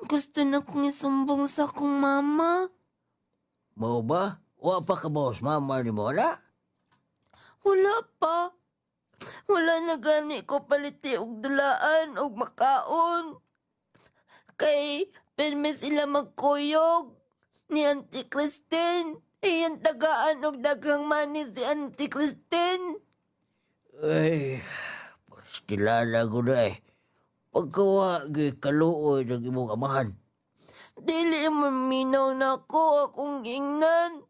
Gusto na kong isumbong sa akong mama. Mo ba? Wa pa ka boss, mama ni mo na? Wala pa. Wala na gani ko paliti og dulaan og makaon. Kay pirme sila magkuyog ni Auntie Christine. Iyan tagaan og daghang mani si Auntie Christine. Ay, pastilala ko na eh. Pagkawa, kaluoy ng imong amahan. Dili mo minaw na ko akong ingnan.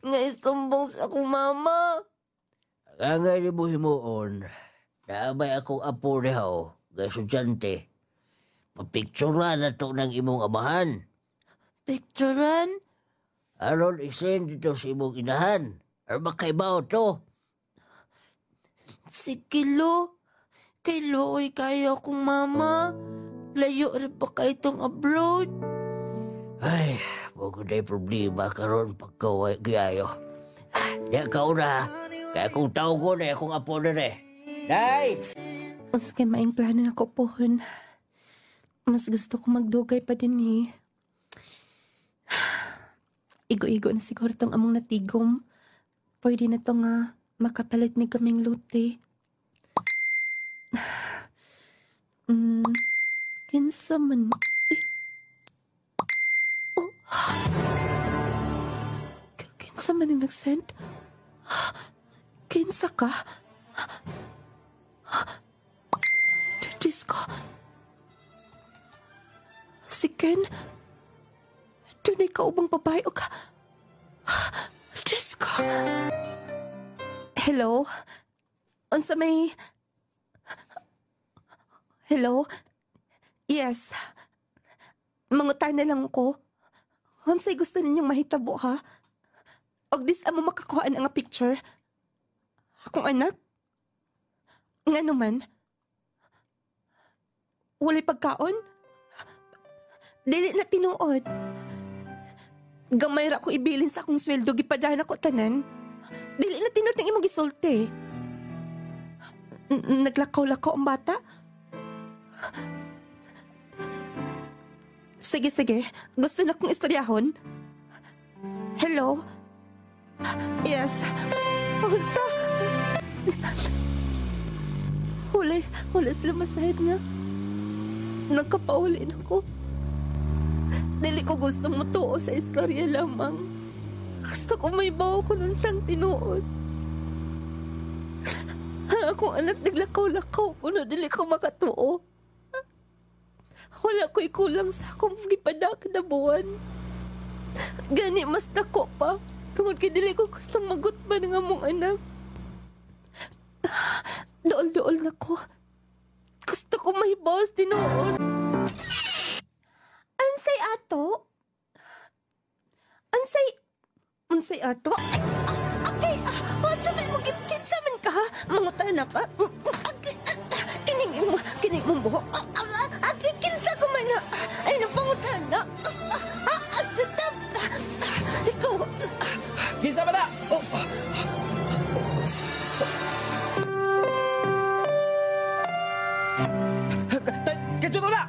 Nga isumbong sa akong mama. Ang nga ni mo himuon, naabay akong apo niya o, nga estudyante. Papicturan na to ng imong amahan. Picturan? Aron isend dito sa imong inahan. Or makaibaw to. Sige, Lo. Kay Looy kayo akong mama. Layo rin pa kayo itong abroad. Ay, huwag na problema karon pagkaway gayayo. Di ka na. Kaya kung tao ko na, akong apo na rin. Day! Mas kay maing plano na ko pohon. Mas gusto ko magdugay pa din eh. Igo-igo na siguro tong among natigom. Pwede na to nga makapalit mi kaming luti. Kinsa man. Kinsa man yung nag-send? Kinsa ka? Diyos ko. Si Ken? Dunay kaubang babae o ka? Diyos ko. Hello? Unsa may... Hello? Yes. Mangutan na lang ko. Unsay gusto ninyong mahitabo, ha? Og dis amo makakuha na nga picture. Akong anak? Nga naman? Walay pagkaon? Dili na tinuod. Gamay ra ko ibilin sa akong sweldo, gipadana ko tanan. Dili na tinuod ng imong gisulti. Naglakaw-lakaw ang bata? Sige. Gusto na kong istoryahon? Hello? Yes. Unsa? Wala sila masahid nga. Nagkapauli na ko. Dili ko gustong matuo sa istorya lamang. Gusto ko may bawa ko nun sang tinuod. Akong anak naglakaw-lakaw ko na dili ko makatuo. Wala ko'y kulang sa akong gipadak na buwan. Gani mas dako pa. Tungod kay dili ko gustong magutban ng among anak. Dool-dool na ko. Gusto ko may boss tinuod. Ansay ato? Unsay ato? Okay, what's up mo kinsaman ka ha? Mangutana ka? Kining mong buhok? Kinsa ko man na? Ay, napangutana? Ikaw? Kinsa ba na? Kadyo na!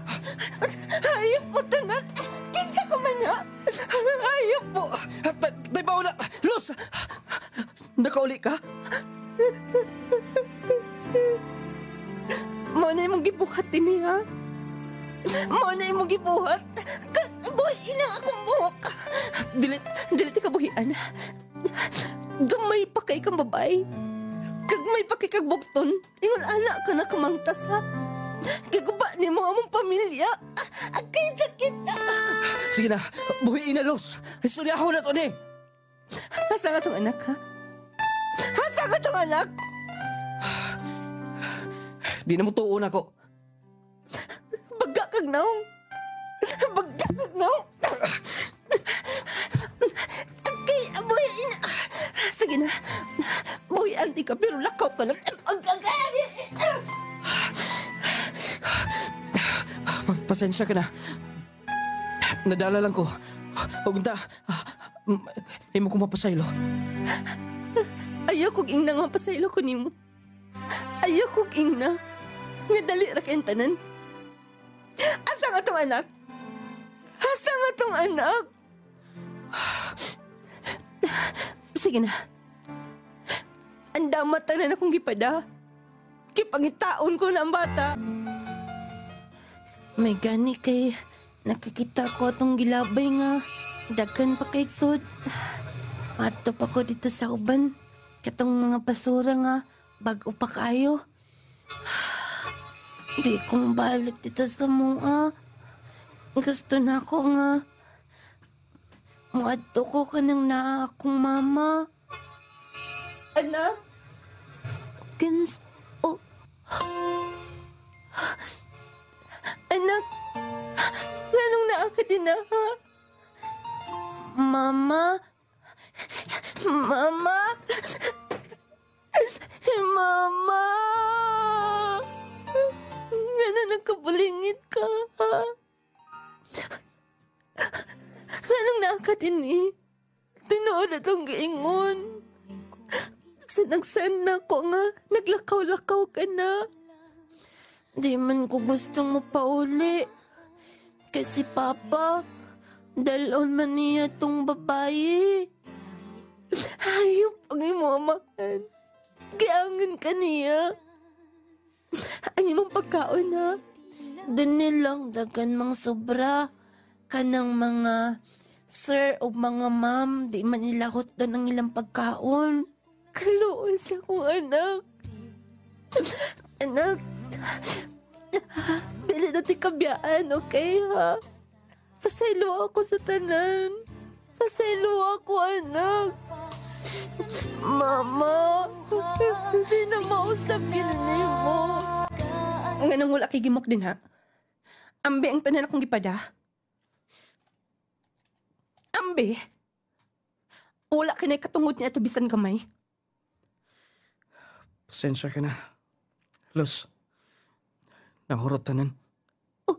Hayop po tanan! Kinsa ko man na? Hayop po! Tay ba na? Luz! Nakauli ka? Mo na imong gibuhat din ha? Mo na imong gibuhat? Boy, ina akong buhok! Dilit ka buhian. Gamay pa kay kang babae. Gagmay pa kay kag bukton. Ingon anak ka na kamangtas ha? Giguba ni mo among pamilya. Akay sakit. Sige na, buhiin na, Luz. Istoryahon na to ni. Hasa nga tong anak ha? Hasa nga tong anak? Di na mo tuon ako. Baga kag naong. Baga kag naong. Okay, buhiin. Sige na. Buhian di ka pero lakaw ka lang. Pasensya ka na. Nadala lang ko. Huwag ta. Imo kong mapasaylo. Ayaw kong ingna nga pasaylo ko nimo. Ayaw kong ingna. Nga dali ra kayong tanan. Asa nga tong anak? Asa nga tong anak? Sige na. Andamat tanan akong gipada. Kipangitaon ko na ang bata. May gani kay nakakita ko atong gilabay nga daghan pa kay sud. Ato pa ko dito sa uban. Katong mga basura nga bag-o pa kayo. Di kong balik dito sa mua. Gusto na ko nga muadto ko kanang naa akong mama. Anak? Anak, nganong naa ka din na, ha? Mama? Mama? Mama? Ngano nagkabulingit ka, ha? Nganong naa ka din, eh? Tinuod na itong giingon. Sinagsan na ko nga, naglakaw-lakaw ka na. Di man ko gustong mo pauli. Kasi Papa, dalon man niya tong babae. Hayop ang imuamahan. Giangan ka niya. Ang imong pagkaon ha. Doon nilang dagan mang sobra. Kanang mga sir o mga ma'am, di man nilahot doon ang ilang pagkaon. Kaluos akong anak. Anak, Dili na ti kabiyaan, okay ha? Pasaylo ako sa tanan. Pasaylo ako, anak. Mama, hindi na mausap yun mo. Nga nang wala kay gimok din ha? Ambe ang tanan akong gipada. Ambe, wala ka na katungod niya ito bisan kamay. Pasensya ka na. Los, nahurot tanan. Oh,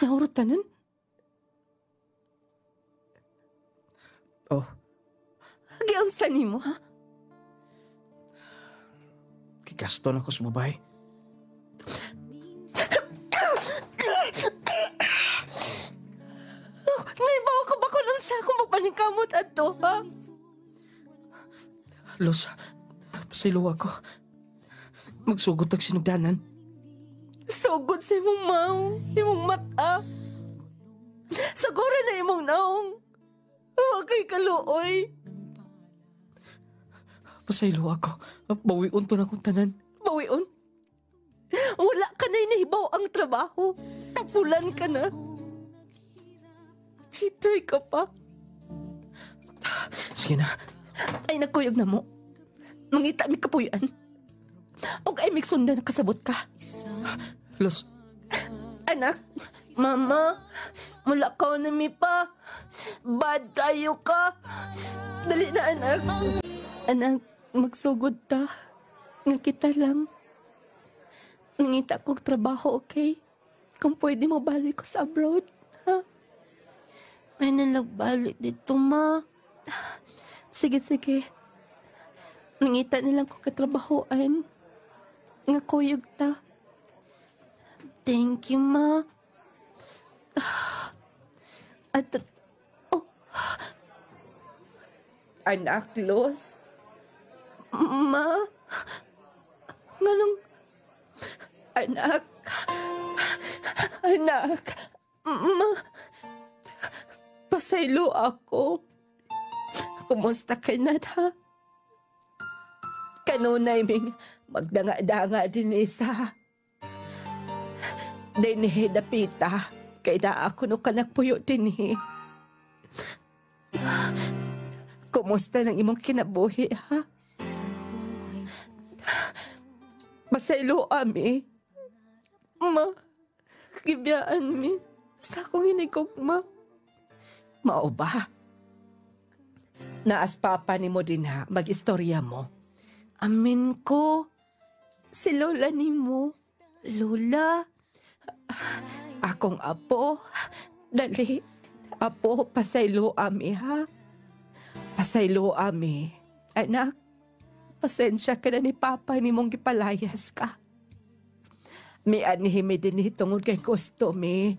nahurot tanan? Oh. Giunsa nimo ha? Kigaston ako sa babae. Naibaw ka ba ko nun sa akong mapaningkamot ato, ha? Los, pasaylo ako. Magsugod ang sinugdanan. Sugod sa imong maw, imong mata. Sagura na imong naong. Huwag kay kaluoy. Pasaylo ako. Bawiun to na kong tanan. Bawiun? Wala ka na inahibaw ang trabaho. Tapulan ka na. Cheater ka pa. Sige na. Ay, nagkuyog na mo. Mangita mi kapuyan. O ay may sundan na kasabot ka. Los. Anak, mama, mula ka na mi pa. Bad tayo ka. Dali na, anak. Anak, magsugod ta. Nga kita lang. Nangita kong trabaho, okay? Kung pwede mo balik ko sa abroad, ha? May nalagbalik dito, ma. Sige, sige. Nangita nilang ko katrabahoan. Nga kuyog ta. Thank you, ma. At, oh. Anak, Los. Ma. Nganong, anak. Anak. Ma. Pasaylo ako. Kumusta ka na, ha? Kanunay ming magdanga-danga din isa. Dinihe dapita. Kaya na ako no kanagpuyo din eh. Kumusta ng imong kinabuhi, ha? Masaylo ami. Ma, kibiyaan mi. Sa akong hinigugma. Mao ba? Naas papa ni mo din ha, mag-istorya mo. Amin ko. Si Lola ni mo. Lola. Akong apo. Dali. Apo, pasaylo ami ha. Pasaylo ami. Anak, pasensya ka na ni papa ni mong gipalayas ka. May anihimi din tungod kay customer.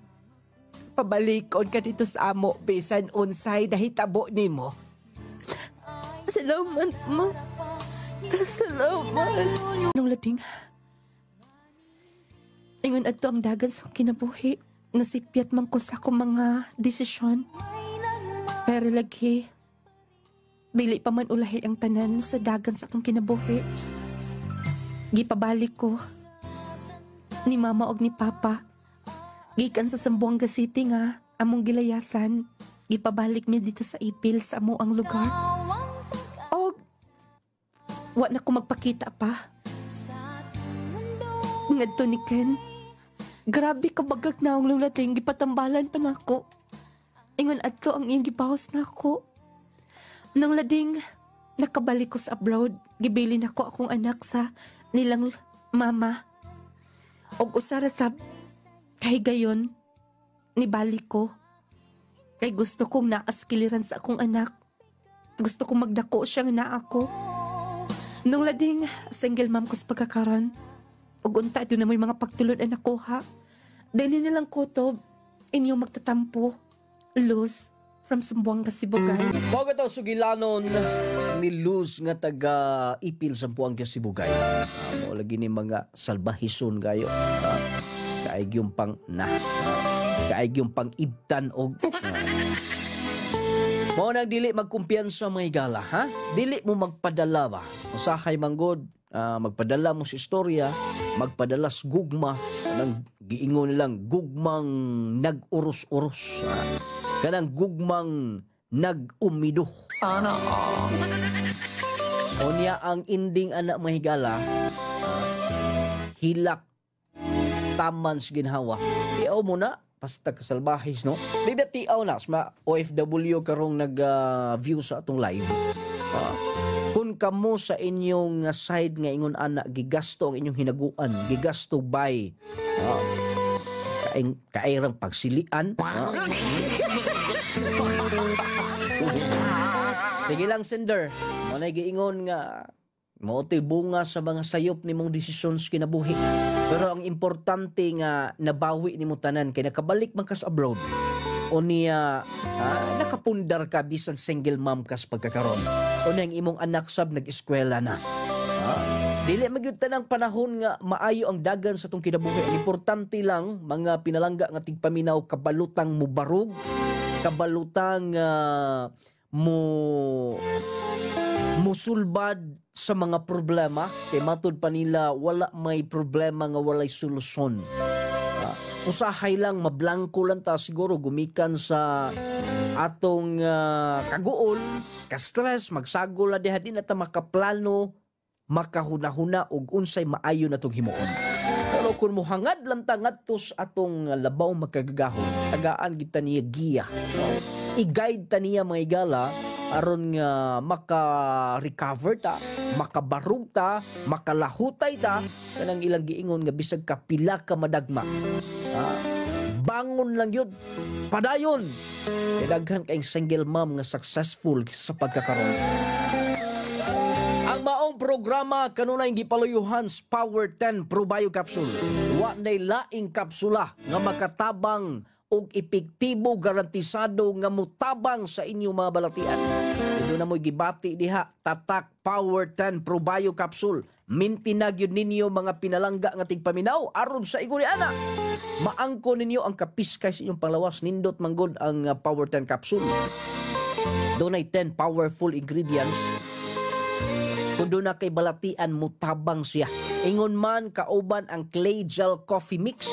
Pabalikon ka dito sa amo bisan unsay dahitabo nimo. Salamat mo. Salamat. Nung lading, ingon adto ang dagan sa kinabuhi. Nasipyat man ko sa akong mga desisyon. Pero lagi, dili pa man ulahi ang tanan sa dagan sa akong kinabuhi. Gipabalik ko ni mama og ni papa. Gikan sa Zamboanga City nga, among gilayasan. Gipabalik mi dito sa Ipil sa amo ang lugar. Og, wa na ko magpakita pa. Ngadto ni Ken, grabe ka bagag na ang lulating, gipatambalan pa na ako. Ingon adto ang iyong gibahos na ako. Nang lading, nakabalik ko sa abroad, gibilin ako akong anak sa nilang mama. Og usara sab, kay gayon, nibalik ko. Kay gusto kong naaskiliran sa akong anak. Gusto kong magdako siya nga na ako. Nung lading, single mom ko sa pagkakaroon. Ug unta doon na may mga pagtulod na nakuha. Dahil nilang kutob, inyong magtatampo. Luz, from Zamboanga, Sibugay. Mga daw sugilanon ni Luz nga taga Ipil, Zamboanga, Sibugay. Mo lagi ni mga salbahison gayo. Kaayg yung pang kaayg yung pang ibtan og mo nang dili magkumpiyansa mga igala, ha? Dili mo magpadala ba? Usahay manggod, magpadala mo sa istorya, magpadalas gugma, kanang giingon nilang gugmang nag-uros-uros, kanang gugmang nag-umido. Sana O niya ang ending anak mahigala, hilak taman sa ginhawa. Tiaw mo na, basta kasalbahis, no? Di na tiaw na, sa OFW karong nag-view sa atong live. Kung kamo sa inyong side nga ingon anak, gigasto ang inyong hinaguan, gigasto by kairang pagsilian. Sige lang, sender. Manay giingon nga mao'y bunga sa mga sayop ni mong desisyon kinabuhi. Pero ang importante nga nabawi ni mo tanan kay nakabalik man kas abroad. O niya nakapundar ka bisan single mom kas pagkakaron. O niya ang imong anak sab nag-eskwela na. Dili magyud tanang panahon nga maayo ang dagan sa tong kinabuhi. Ang importante lang mga pinalangga nga tigpaminaw kabalutang mo barug, kabalutang musulbad sa mga problema kay matud pa nila wala may problema nga walay solusyon. Usahay lang mablangko lang ta siguro gumikan sa atong kaguol, ka-stress, magsagol na diha din at makaplano, makahuna-huna og unsay maayo na tong himuon. Pero kung muhangad lang ta ngadtos atong labaw magkagagahon, tagaan kita niya giya. I-guide ta niya mga igala aron nga maka-recover ta, makabarug ta, makalahutay ta kanang ilang giingon nga bisag kapila ka madagma. Bangon lang yun, padayon. Daghan kayong single mom nga successful sa pagkakaroon. Ang maong programa kanunay gipaluyuhan sa Power 10 Pro Bio Capsule. Wa nay laing kapsula nga makatabang og epektibo garantisado nga mutabang sa inyong mga balatian. Ito na mo'y gibati diha, Tatak Power 10 Pro Bio Capsule. Mintinag yun ninyo mga pinalangga nga tigpaminaw aron sa iguriana. Maangko ninyo ang kapiskay sa inyong panglawas. Nindot manggod ang Power 10 Capsule. Doon ay 10 powerful ingredients. Kung doon na kay balatian, mutabang siya. Ingon man kauban ang clay gel coffee mix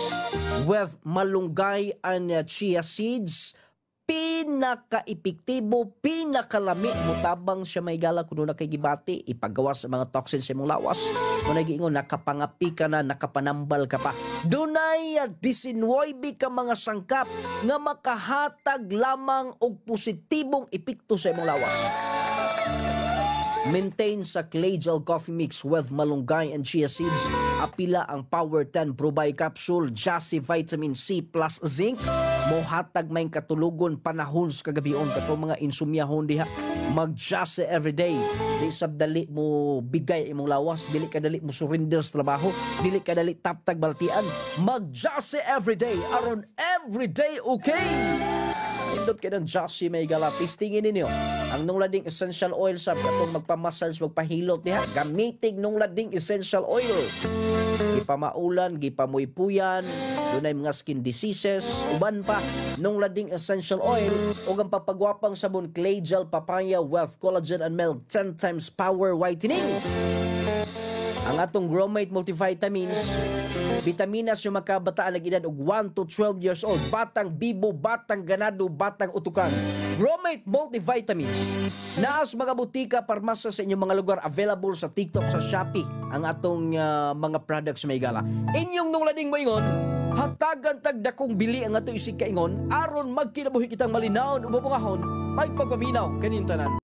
with malunggay and chia seeds. Pinaka-epektibo, pinakalami, mutabang siya may gala kung doon na kay gibati, ipagawas sa mga toxins sa mong lawas. Kung nagiingon, nakapangapi ka na, nakapanambal ka pa. Doon ay 19 ka mga sangkap nga makahatag lamang og positibong epekto sa mong lawas. Maintain sa clay gel coffee mix with malunggay and chia seeds. Apila ang Power 10 Pro Bio Capsule, Jassy Vitamin C plus Zinc. Mohatag may katulugon panahon sa kagabion katong mga insumyahon diha. Mag-Jassy everyday. Di sabdali mo bigay imong lawas, dili ka dali mo surrender sa trabaho, dili ka dali taptag baltian. Mag-Jassy everyday aron everyday okay. Indot kayo ng Jassy may gala. Tistingin ninyo ang nung lading essential oil sa katong magpamassage, magpahilot niya. Gamitig nung lading essential oil. Gipamaulan, gipamuypuyan, doon ay mga skin diseases, uban pa nung lading essential oil o ang papagwapang sabon clay gel papaya with collagen and milk 10 times power whitening. Ang atong Growmate multivitamins, vitaminas yung makabataan ng edad og 1 to 12 years old, batang bibo, batang ganado, batang utukan. Growmate multivitamins, naas mga butika, parmasa sa inyong mga lugar, available sa TikTok, sa Shopee, ang atong mga products may gala. Inyong nung lading moingon, hatagan tagdakong bili ang ato isig kaingon, aron magkinabuhi kitang malinaon o babungahon, may pagpaminaw kanintanan.